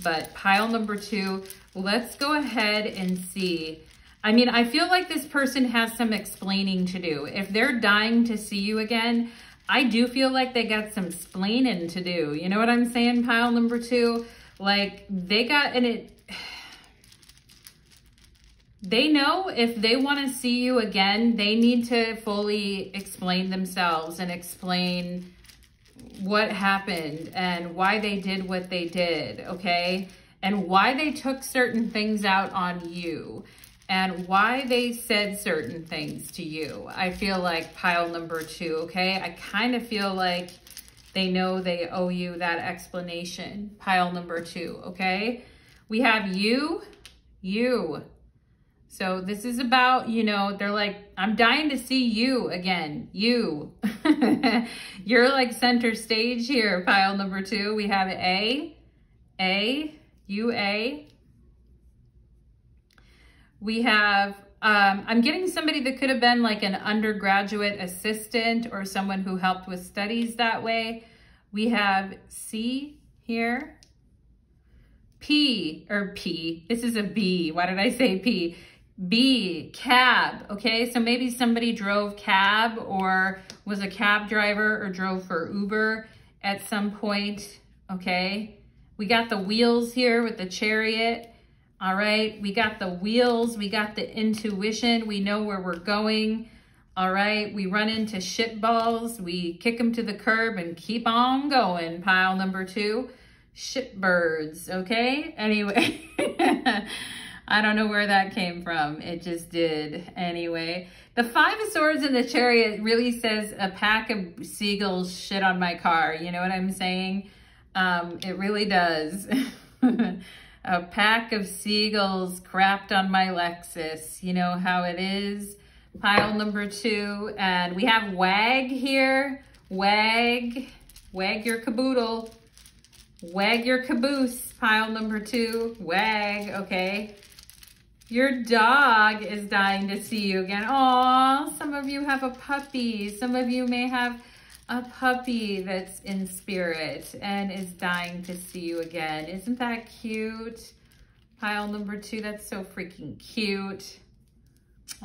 But pile number 2, let's go ahead and see. I mean, I feel like this person has some explaining to do. If they're dying to see you again, I do feel like they got some splaining to do. You know what I'm saying, pile number 2? Like, they got, and they know if they want to see you again, they need to fully explain themselves and explain what happened and why they did what they did, okay? And why they took certain things out on you and why they said certain things to you. I feel like pile number 2, okay? I kind of feel like they know they owe you that explanation. Pile number 2, okay? We have you. So this is about, you know, they're like, I'm dying to see you again. You. You're like center stage here, pile number 2. We have A. We have, I'm getting somebody that could have been like an undergraduate assistant or someone who helped with studies that way. We have C here. P, this is a B. Why did I say P? B, cab, okay? So maybe somebody drove cab or was a cab driver or drove for Uber at some point, okay? We got the wheels here with the chariot, all right? We got the wheels, we got the intuition, we know where we're going, all right? We run into shitballs, we kick them to the curb and keep on going, pile number 2. Shitbirds, okay? Anyway. I don't know where that came from. It just did. Anyway, the 5 of Swords in the Chariot really says a pack of seagulls shit on my car. You know what I'm saying? It really does. A pack of seagulls crapped on my Lexus. You know how it is. Pile number 2. And we have wag here. Wag your caboodle. Wag your caboose. Pile number 2. Wag, okay. Your dog is dying to see you again. Aw, some of you have a puppy. Some of you may have a puppy that's in spirit and is dying to see you again. Isn't that cute? Pile number 2, that's so freaking cute.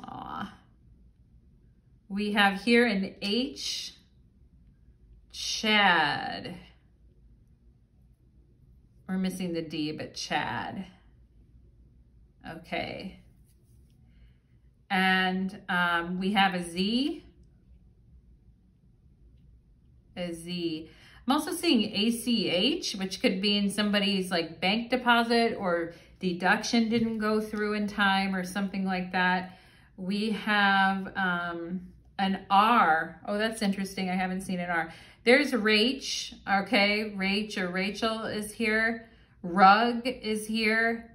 Aw. We have here an H, Chad. We're missing the D, but Chad. Okay. And we have a Z. A Z. I'm also seeing ACH, which could mean somebody's like bank deposit or deduction didn't go through in time or something like that. We have an R. Oh, that's interesting. I haven't seen an R. There's Rach. Okay, Rach or Rachel is here. Rug is here.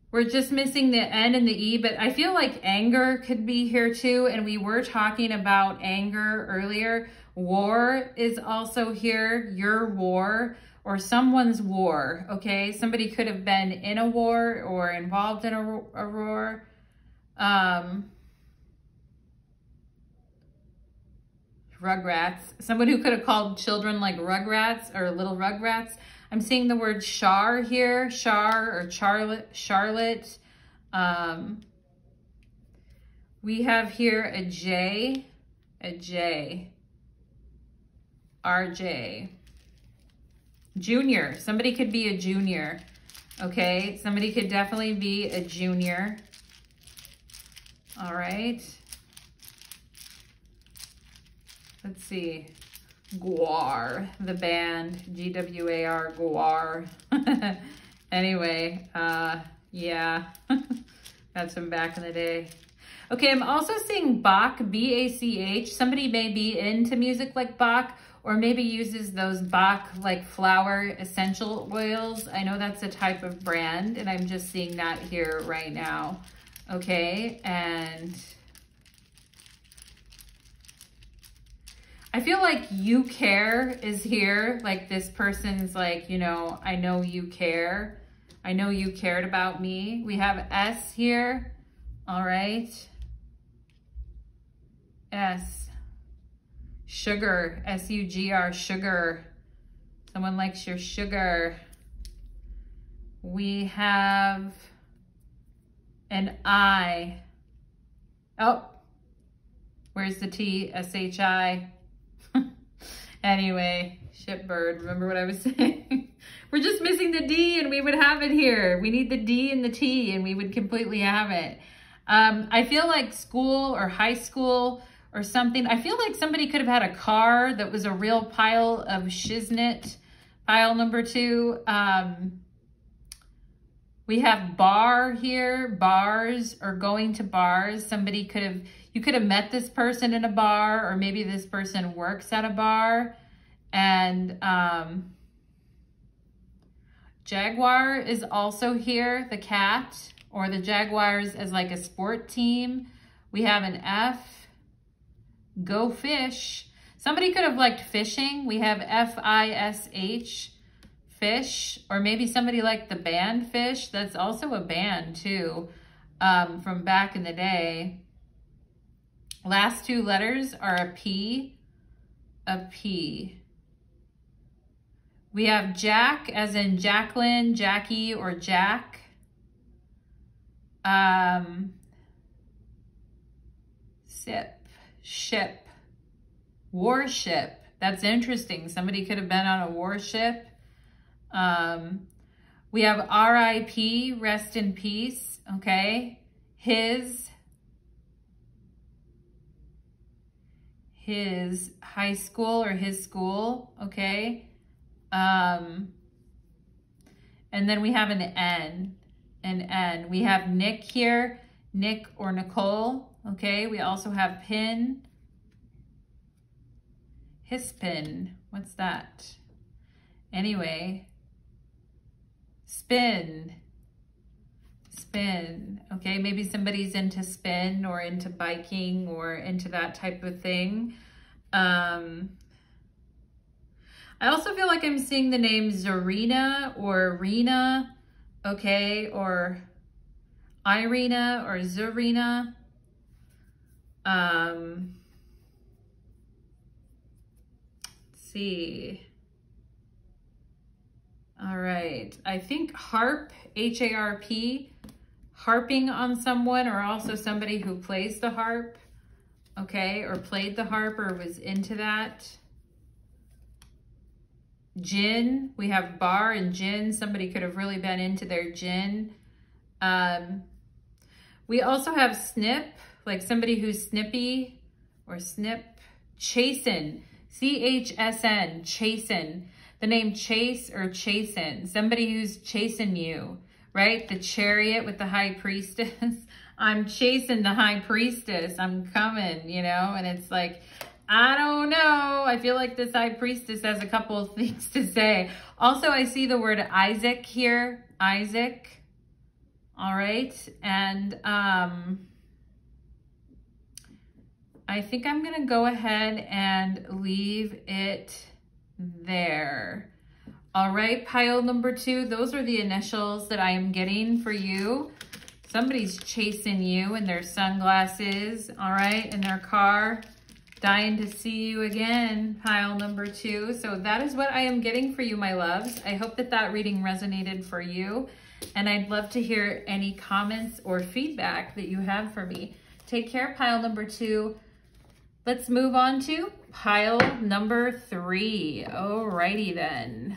We're just missing the N and the E, but I feel like anger could be here too. And we were talking about anger earlier. War is also here, your war or someone's war, okay? Somebody could have been in a war or involved in a war. Rugrats, someone who could have called children like Rugrats or little Rugrats. I'm seeing the word Char here, Char or Charlotte. We have here a J, RJ. Junior, somebody could be a junior, okay? Somebody could definitely be a junior. All right. Let's see. Gwar, the band, G-W-A-R, Gwar. Anyway, yeah, that's from back in the day. Okay, I'm also seeing Bach, B-A-C-H. Somebody may be into music like Bach, or maybe uses those Bach like flower essential oils. I know that's a type of brand, and I'm just seeing that here right now. Okay, and I feel like you care is here. Like this person's like, you know, I know you care. I know you cared about me. We have S here. All right. S. Sugar. S-U-G-R. Sugar. Someone likes your sugar. We have an I. Oh, where's the T? S-H-I. Anyway, shipbird. Remember what I was saying? We're just missing the D and we would have it here. We need the D and the T and we would completely have it. I feel like school or high school or something. I feel like somebody could have had a car that was a real pile of shiznit. Pile number 2. We have bar here, bars or going to bars. Somebody could have, you could have met this person in a bar, or maybe this person works at a bar. And Jaguar is also here, the cat, or the Jaguars as like a sport team. We have an F, go fish. Somebody could have liked fishing. We have F-I-S-H, fish, or maybe somebody liked the band Fish. That's also a band too, from back in the day. Last 2 letters are a P, a P. We have Jack as in Jacqueline, Jackie, or Jack. Sip, ship, warship. That's interesting. Somebody could have been on a warship. We have R.I.P., rest in peace, okay? His high school or his school, okay? And then we have an N. We have Nick here, Nick or Nicole, okay? We also have pin, his pin, what's that? Anyway, spin, okay? Maybe somebody's into spin or into biking or into that type of thing. I also feel like I'm seeing the name Zarina or Rena, okay? Or Irina or Zarina. Let's see. All right, I think harp, H-A-R-P, harping on someone, or also somebody who plays the harp, okay, or played the harp or was into that. Gin, we have bar and gin. Somebody could have really been into their gin. We also have snip, like somebody who's snippy or snip. Chasen, C-H-S-N, chasen. The name Chase or Chasen, somebody who's chasing you, right? The chariot with the high priestess. I'm chasing the high priestess. I'm coming, you know? And it's like, I don't know. I feel like this high priestess has a couple of things to say. Also, I see the word Isaac here. Isaac. All right. And I think I'm going to go ahead and leave it there. All right, pile number 2, those are the initials that I am getting for you. Somebody's chasing you in their sunglasses, all right, in their car, dying to see you again, pile number 2. So that is what I am getting for you, my loves. I hope that that reading resonated for you, and I'd love to hear any comments or feedback that you have for me. Take care, pile number 2. Let's move on to pile number 3. Alrighty then.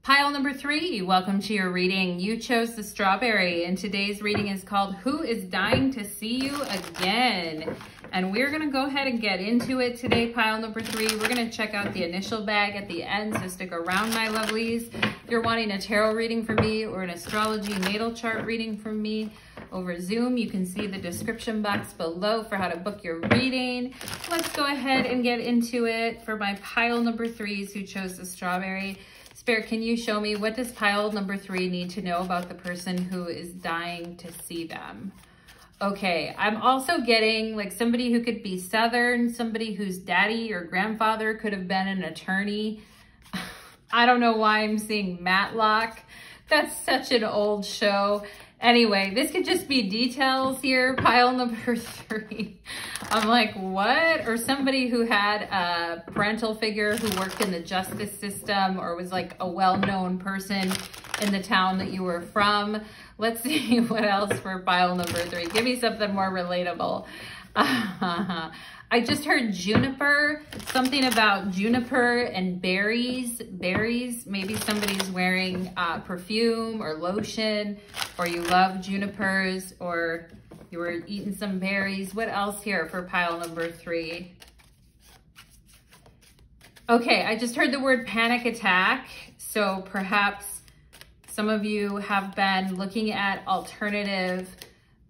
Pile number 3, welcome to your reading. You chose the strawberry, and today's reading is called Who is Dying to See You Again? And we're going to go ahead and get into it today, pile number 3. We're going to check out the initial bag at the end, so stick around, my lovelies. If you're wanting a tarot reading from me or an astrology natal chart reading from me over Zoom, you can see the description box below for how to book your reading. Let's go ahead and get into it for my pile number 3s who chose the strawberry. Spirit, can you show me, what does pile number 3 need to know about the person who is dying to see them? Okay, I'm also getting like somebody who could be Southern, somebody whose daddy or grandfather could have been an attorney. I don't know why I'm seeing Matlock. That's such an old show. Anyway, this could just be details here, pile number 3. I'm like, what? Or somebody who had a parental figure who worked in the justice system or was like a well-known person in the town that you were from. Let's see what else for pile number 3. Give me something more relatable. I just heard juniper, something about juniper and berries. Berries, maybe somebody's wearing perfume or lotion, or you love junipers, or you were eating some berries. What else here for pile number 3? Okay, I just heard the word panic attack. So perhaps some of you have been looking at alternative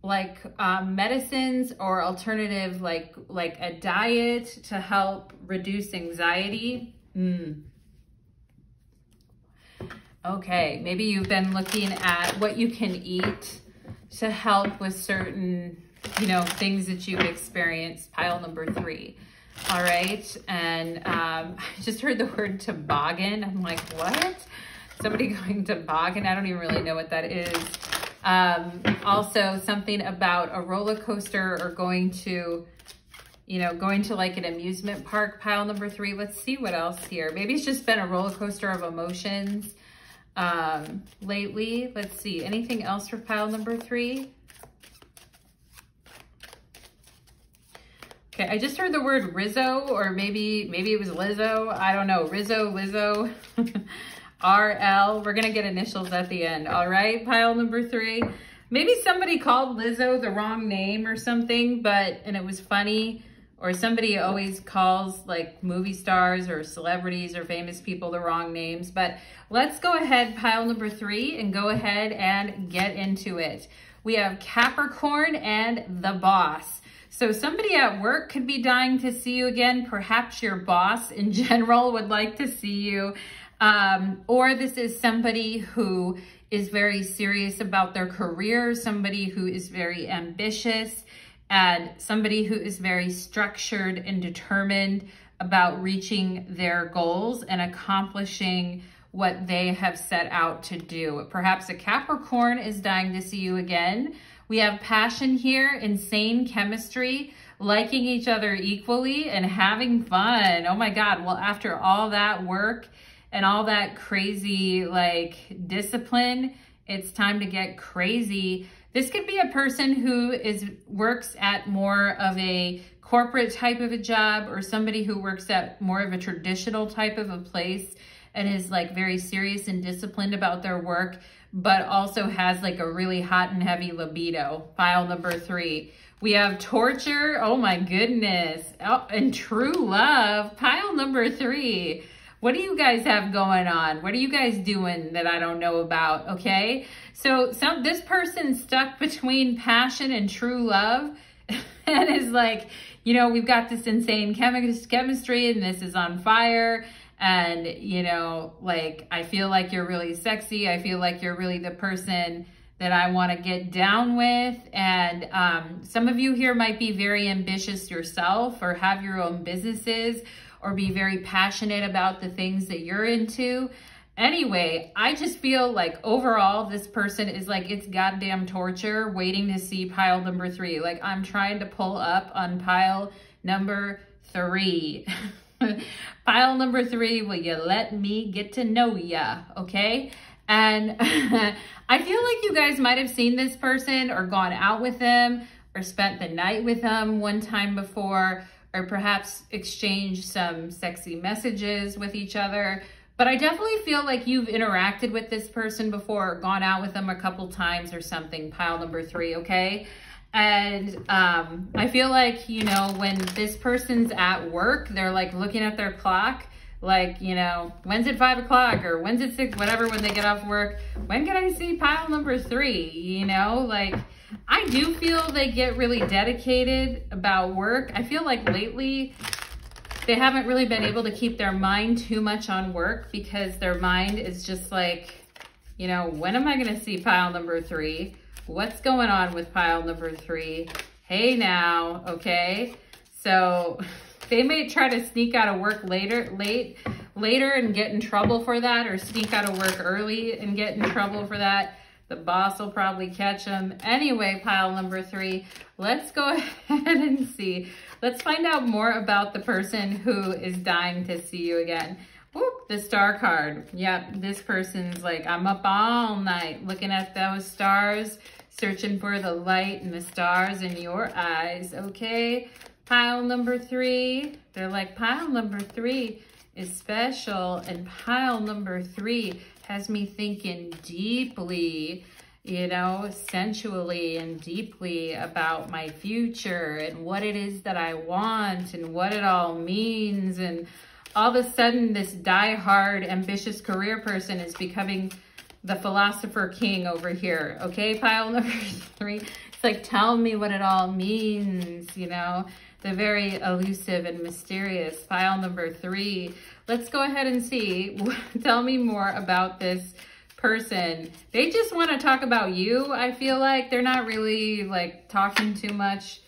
like medicines or alternative like a diet to help reduce anxiety. Okay, maybe you've been looking at what you can eat to help with certain, things that you've experienced, pile number 3. All right, and I just heard the word toboggan. I'm like, what? Somebody going toboggan? I don't even really know what that is. Also something about a roller coaster or going to like an amusement park, pile number 3. Let's see what else here. Maybe it's just been a roller coaster of emotions lately. Let's see, anything else for pile number 3? Okay, I just heard the word Rizzo, or maybe it was Lizzo. I don't know, Rizzo, Lizzo. RL, we're gonna get initials at the end. All right, pile number 3. Maybe somebody called Lizzo the wrong name or something, and it was funny. Or somebody always calls like movie stars or celebrities or famous people the wrong names. But let's go ahead, pile number 3, and go ahead and get into it. We have Capricorn and the boss. So somebody at work could be dying to see you again. Perhaps your boss in general would like to see you. Or this is somebody who is very serious about their career, somebody who is very ambitious, and somebody who is very structured and determined about reaching their goals and accomplishing what they have set out to do. Perhaps a Capricorn is dying to see you again. We have passion here, insane chemistry, liking each other equally and having fun. Oh my God, well, after all that work and all that crazy discipline, it's time to get crazy. This could be a person who works at more of a corporate type of a job, or somebody who works at more of a traditional type of a place and is very serious and disciplined about their work, but also has a really hot and heavy libido. Pile number 3. We have torture. Oh my goodness. Oh, and true love. Pile number 3. What do you guys have going on? What are you guys doing that I don't know about? Okay. So this person's stuck between passion and true love and is we've got this insane chemistry and this is on fire. And, I feel like you're really sexy. I feel like you're really the person that I want to get down with. And some of you here might be very ambitious yourself or have your own businesses or be very passionate about the things that you're into. Anyway, I just feel like overall this person is it's goddamn torture waiting to see pile number 3. I'm trying to pull up on pile number 3. Pile number 3, will you let me get to know ya? Okay. And I feel like you guys might have seen this person or gone out with them or spent the night with them one time before, or perhaps exchanged some sexy messages with each other. But I definitely feel like you've interacted with this person before, or gone out with them a couple times or something, pile number 3, okay? And I feel like, you know, when this person's at work, they're like looking at their clock, like, you know, when's it 5 o'clock or when's it 6, whatever, when they get off work, when can I see pile number 3, you know? Like, I do feel they get really dedicated about work. I feel like lately they haven't really been able to keep their mind too much on work, because their mind is just like, you know, when am I going to see pile number 3? What's going on with pile number 3? Hey now, okay? So they may try to sneak out of work later and get in trouble for that, or sneak out of work early and get in trouble for that. The boss will probably catch them. Anyway, pile number 3, let's go ahead and see. Let's find out more about the person who is dying to see you again. Whoop, the star card. Yep, this person's like, I'm up all night looking at those stars, searching for the light and the stars in your eyes, okay? Pile number 3, they're like, pile number 3 is special, and pile number 3 has me thinking deeply, you know, sensually and deeply about my future and what it is that I want and what it all means. And all of a sudden, this die-hard, ambitious career person is becoming the philosopher king over here. Okay, pile number 3. It's like, tell me what it all means, you know, the very elusive and mysterious pile number 3. Let's go ahead and see. Tell me more about this person. They just want to talk about you. I feel like they're not really like talking too much.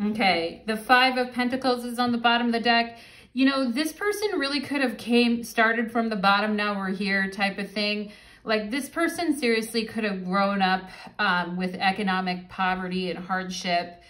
Okay, the 5 of Pentacles is on the bottom of the deck. You know, this person really could have started from the bottom, now we're here type of thing. Like, this person seriously could have grown up with economic poverty and hardship,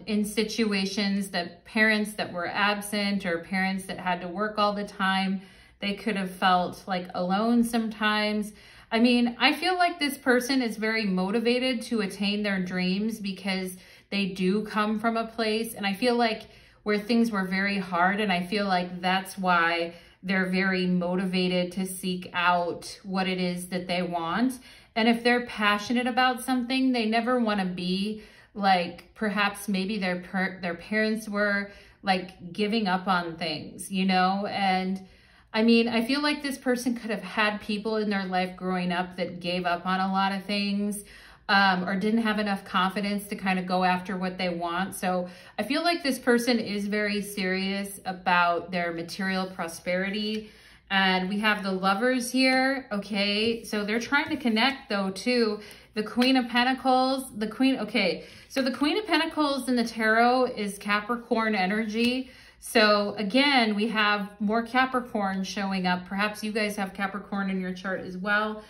in situations that parents that were absent, or parents that had to work all the time. They could have felt like alone sometimes. I mean, I feel like this person is very motivated to attain their dreams, because they do come from a place, and I feel like where things were very hard, and I feel like that's why they're very motivated to seek out what it is that they want. And if they're passionate about something, they never want to be like, perhaps maybe their parents were like giving up on things, you know? And I mean, I feel like this person could have had people in their life growing up that gave up on a lot of things, or didn't have enough confidence to kind of go after what they want. So I feel like this person is very serious about their material prosperity. And we have the Lovers here, okay? So they're trying to connect though too. The Queen of Pentacles, okay. So the Queen of Pentacles in the tarot is Capricorn energy. So again, we have more Capricorn showing up. Perhaps you guys have Capricorn in your chart as well.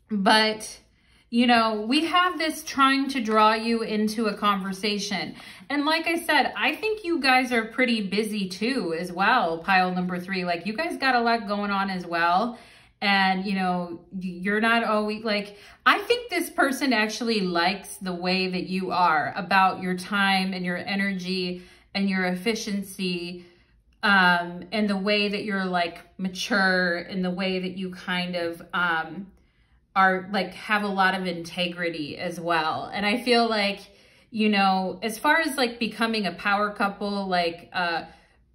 But you know, we have this trying to draw you into a conversation. And like I said, I think you guys are pretty busy too as well, pile number 3. Like, you guys got a lot going on as well. And, you know, you're not always like, I think this person actually likes the way that you are about your time and your energy and your efficiency, and the way that you're like mature, and the way that you kind of, are like, have a lot of integrity as well. And I feel like, you know, as far as like becoming a power couple, like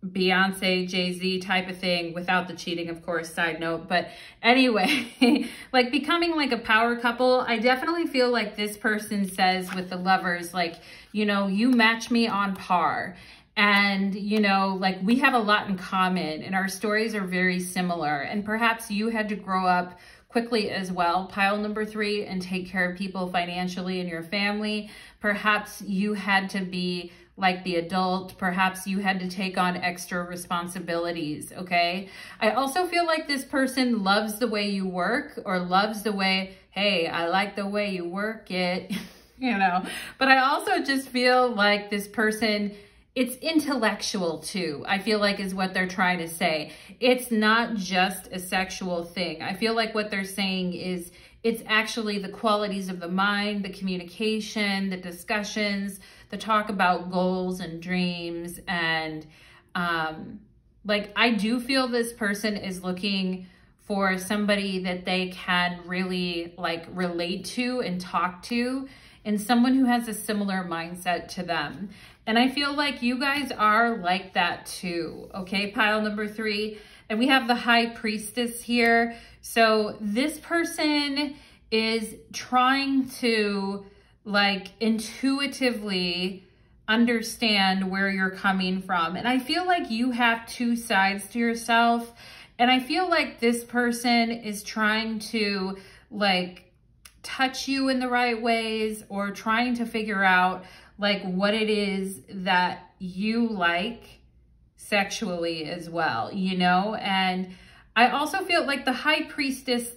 Beyonce, Jay-Z type of thing, without the cheating, of course, side note. But anyway, like becoming like a power couple, I definitely feel like this person says with the Lovers, like, you know, you match me on par. And, you know, like, we have a lot in common, and our stories are very similar. And perhaps you had to grow up quickly as well, pile number 3, and take care of people financially in your family. Perhaps you had to be like the adult. Perhaps you had to take on extra responsibilities, okay? I also feel like this person loves the way you work, or loves the way, hey, I like the way you work it, you know? But I also just feel like this person it's intellectual too, I feel like is what they're trying to say. It's not just a sexual thing. I feel like what they're saying is it's actually the qualities of the mind, the communication, the discussions, the talk about goals and dreams. And like, I do feel this person is looking for somebody that they can really like relate to and talk to, and someone who has a similar mindset to them. And I feel like you guys are like that too, okay, pile number 3. And we have the High Priestess here. So this person is trying to like intuitively understand where you're coming from. And I feel like you have 2 sides to yourself. And I feel like this person is trying to like touch you in the right ways, or trying to figure out like what it is that you like sexually as well, you know? And I also feel like the High Priestess,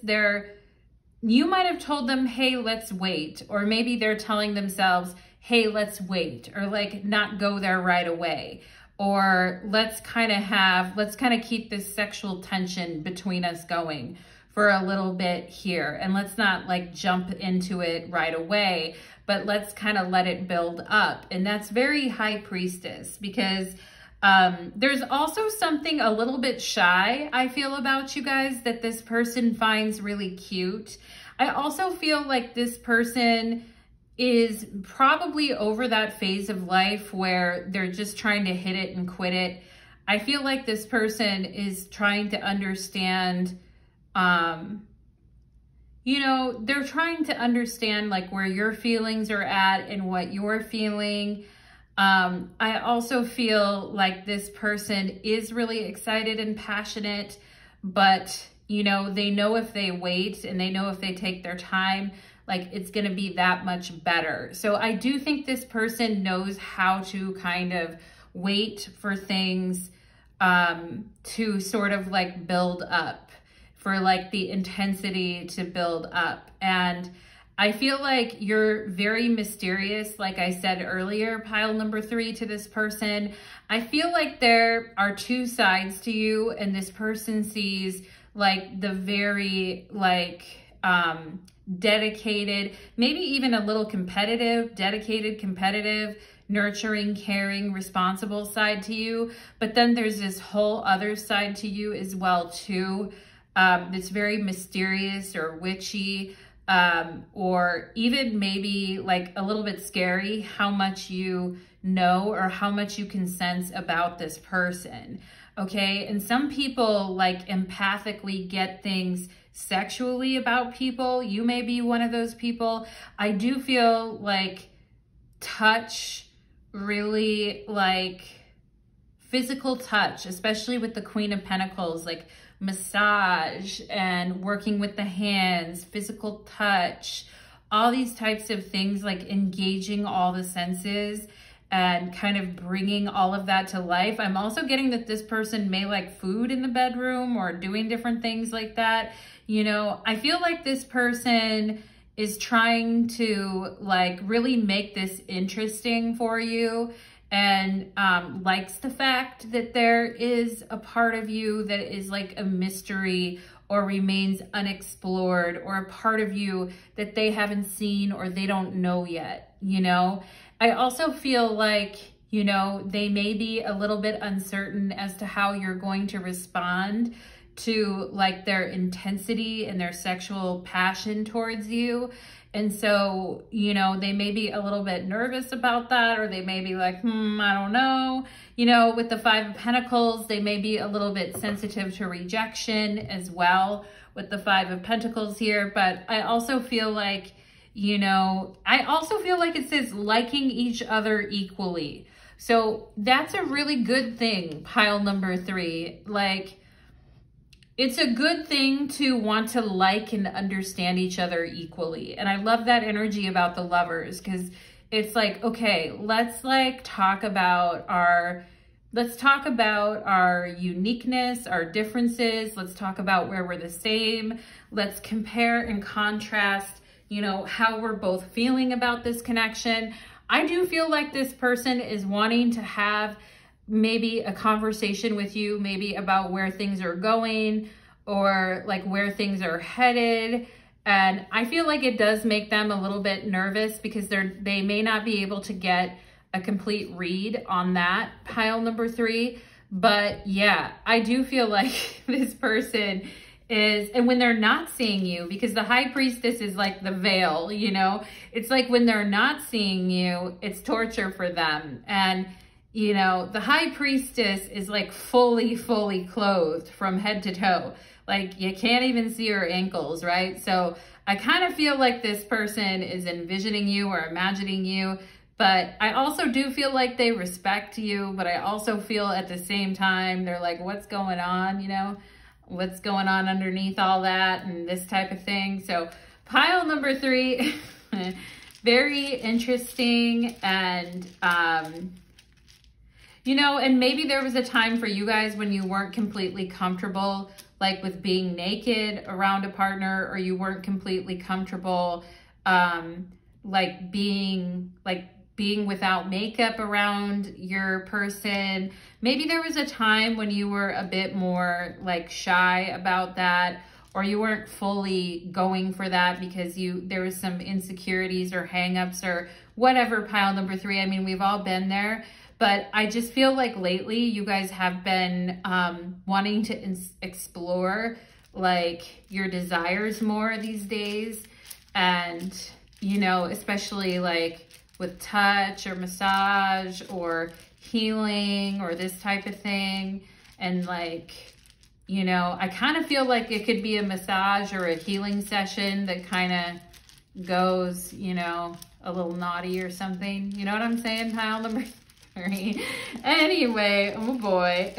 you might have told them, hey, let's wait. Or maybe they're telling themselves, hey, let's wait, or like not go there right away. Or let's kind of keep this sexual tension between us going for a little bit here. And let's not like jump into it right away, but let's kind of let it build up. And that's very High Priestess, because there's also something a little bit shy, I feel, about you guys that this person finds really cute. I also feel like this person is probably over that phase of life where they're just trying to hit it and quit it. I feel like this person is trying to understand, you know, they're trying to understand like where your feelings are at and what you're feeling. I also feel like this person is really excited and passionate, but you know, they know if they wait and they know if they take their time, like it's going to be that much better. So I do think this person knows how to kind of wait for things to sort of like build up, for like the intensity to build up. And I feel like you're very mysterious, like I said earlier, pile number 3, to this person. I feel like there are 2 sides to you, and this person sees like the very like dedicated, maybe even a little competitive, dedicated, competitive, nurturing, caring, responsible side to you. But then there's this whole other side to you as well too. It's very mysterious or witchy, or even maybe like a little bit scary how much you know or how much you can sense about this person. Okay. And some people like empathically get things sexually about people. You may be one of those people. I do feel like touch, really like physical touch, especially with the Queen of Pentacles, like massage and working with the hands, physical touch, all these types of things, like engaging all the senses and kind of bringing all of that to life. I'm also getting that this person may like food in the bedroom or doing different things like that. You know, I feel like this person is trying to like really make this interesting for you, and likes the fact that there is a part of you that is like a mystery or remains unexplored, or a part of you that they haven't seen or they don't know yet, you know? I also feel like, you know, they may be a little bit uncertain as to how you're going to respond to like their intensity and their sexual passion towards you. And so, you know, they may be a little bit nervous about that, or they may be like, I don't know. You know, with the 5 of Pentacles, they may be a little bit sensitive to rejection as well with the 5 of Pentacles here. But I also feel like, you know, I also feel like it says liking each other equally. So that's a really good thing, pile number 3. Like, it's a good thing to want to like and understand each other equally. And I love that energy about the Lovers, because it's like, okay, let's like talk about our uniqueness, our differences. Let's talk about where we're the same. Let's compare and contrast, you know, how we're both feeling about this connection. I do feel like this person is wanting to have maybe a conversation with you, maybe about where things are going or like where things are headed. And I feel like it does make them a little bit nervous because they may not be able to get a complete read on that pile number 3. But yeah, I do feel like this person is, and when they're not seeing you, because the High Priestess is like the veil, you know, it's like when they're not seeing you, it's torture for them. And, you know, the High Priestess is like fully clothed from head to toe. Like you can't even see her ankles, right? So I kind of feel like this person is envisioning you or imagining you, but I also do feel like they respect you, but I also feel at the same time, they're like, what's going on, you know? What's going on underneath all that and this type of thing. So pile number 3, very interesting. And, you know, and maybe there was a time for you guys when you weren't completely comfortable, like with being naked around a partner, or you weren't completely comfortable, like being without makeup around your person. Maybe there was a time when you were a bit more like shy about that, or you weren't fully going for that because there was some insecurities or hangups or whatever, pile number 3. I mean, we've all been there, but I just feel like lately you guys have been wanting to explore like your desires more these days. And, you know, especially like with touch or massage or healing or this type of thing. And like, you know, I kind of feel like it could be a massage or a healing session that kind of goes, you know, a little naughty or something. You know what I'm saying, pile number 3? Anyway, oh boy.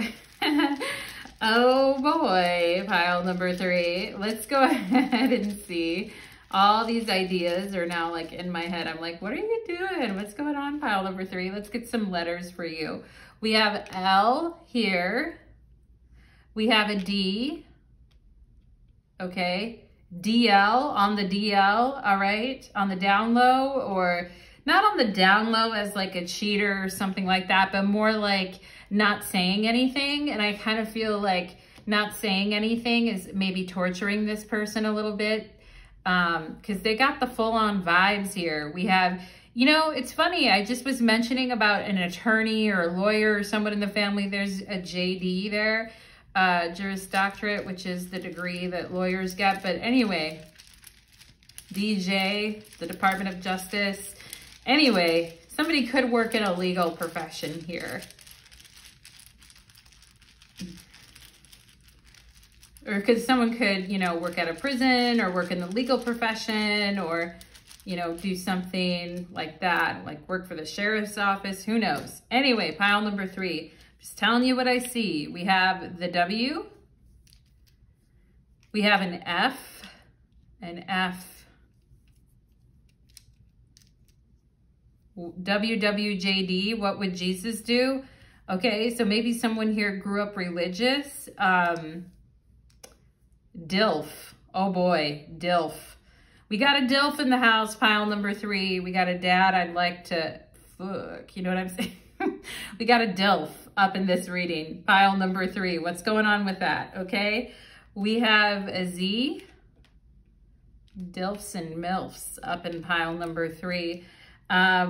Oh boy, pile number 3. Let's go ahead and see. All these ideas are now like in my head. I'm like, what are you doing? What's going on, pile number 3? Let's get some letters for you. We have L here. We have a D. Okay. DL on the DL. All right. On the down low, or not on the down low as like a cheater or something like that, but more like not saying anything. And I kind of feel like not saying anything is maybe torturing this person a little bit. Because they got the full-on vibes here. We have, you know, it's funny, I just was mentioning about an attorney or a lawyer or someone in the family. There's a JD there, Juris Doctorate, which is the degree that lawyers get. But anyway, DJ, the Department of Justice. Anyway, somebody could work in a legal profession here. Or because someone could, you know, work at a prison or work in the legal profession, or, you know, do something like that, like work for the sheriff's office, who knows. Anyway, pile number 3, just telling you what I see. We have the W, we have an F, WWJD, what would Jesus do? Okay, so maybe someone here grew up religious. DILF. Oh boy, DILF. We got a DILF in the house, pile number 3. We got a dad I'd like to fuck. You know what I'm saying? We got a DILF up in this reading, pile number 3. What's going on with that? Okay. We have a Z. DILFs and MILFs up in pile number 3.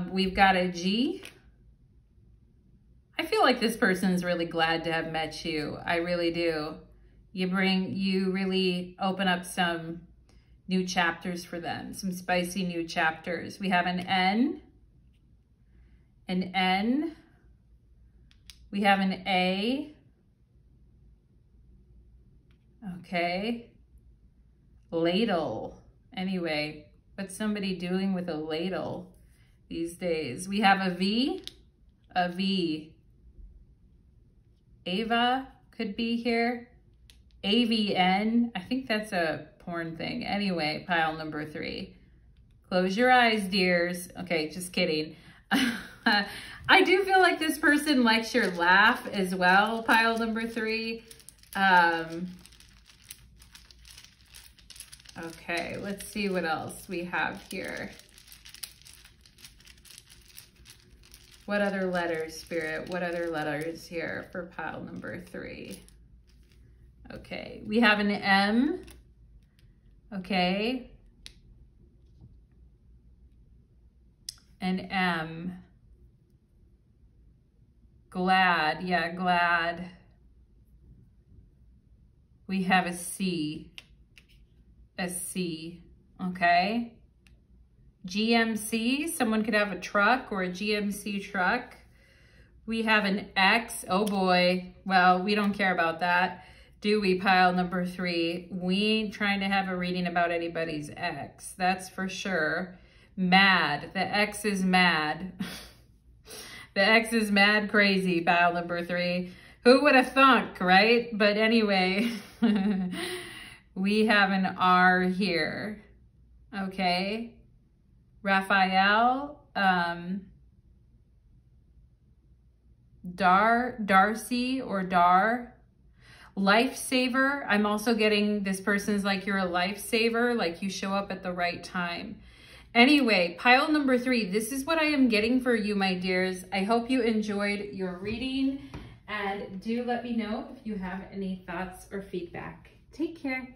We've got a G. I feel like this person's really glad to have met you. I really do. You really open up some new chapters for them, some spicy new chapters. We have an N. We have an A. Okay. Ladle. Anyway, what's somebody doing with a ladle these days? We have a V. Ava could be here. AVN, I think that's a porn thing. Anyway, pile number 3. Close your eyes, dears. Okay, just kidding. I do feel like this person likes your laugh as well, pile number 3. Okay, let's see what else we have here. What other letters, Spirit? What other letters here for pile number 3? Okay, we have an M. Okay. An M. Glad, yeah, glad. We have a C. A C, okay. GMC, someone could have a truck or a GMC truck. We have an X, oh boy. Well, we don't care about that, do we, pile number 3? We ain't trying to have a reading about anybody's ex, that's for sure. Mad, the X is mad. The X is mad crazy, pile number 3. Who would have thunk, right? But anyway, we have an R here, okay? Raphael, Darcy or Dar, lifesaver. I'm also getting this person's like you're a lifesaver, like you show up at the right time. Anyway, pile number 3, this is what I am getting for you, my dears. I hope you enjoyed your reading, and do let me know if you have any thoughts or feedback. Take care.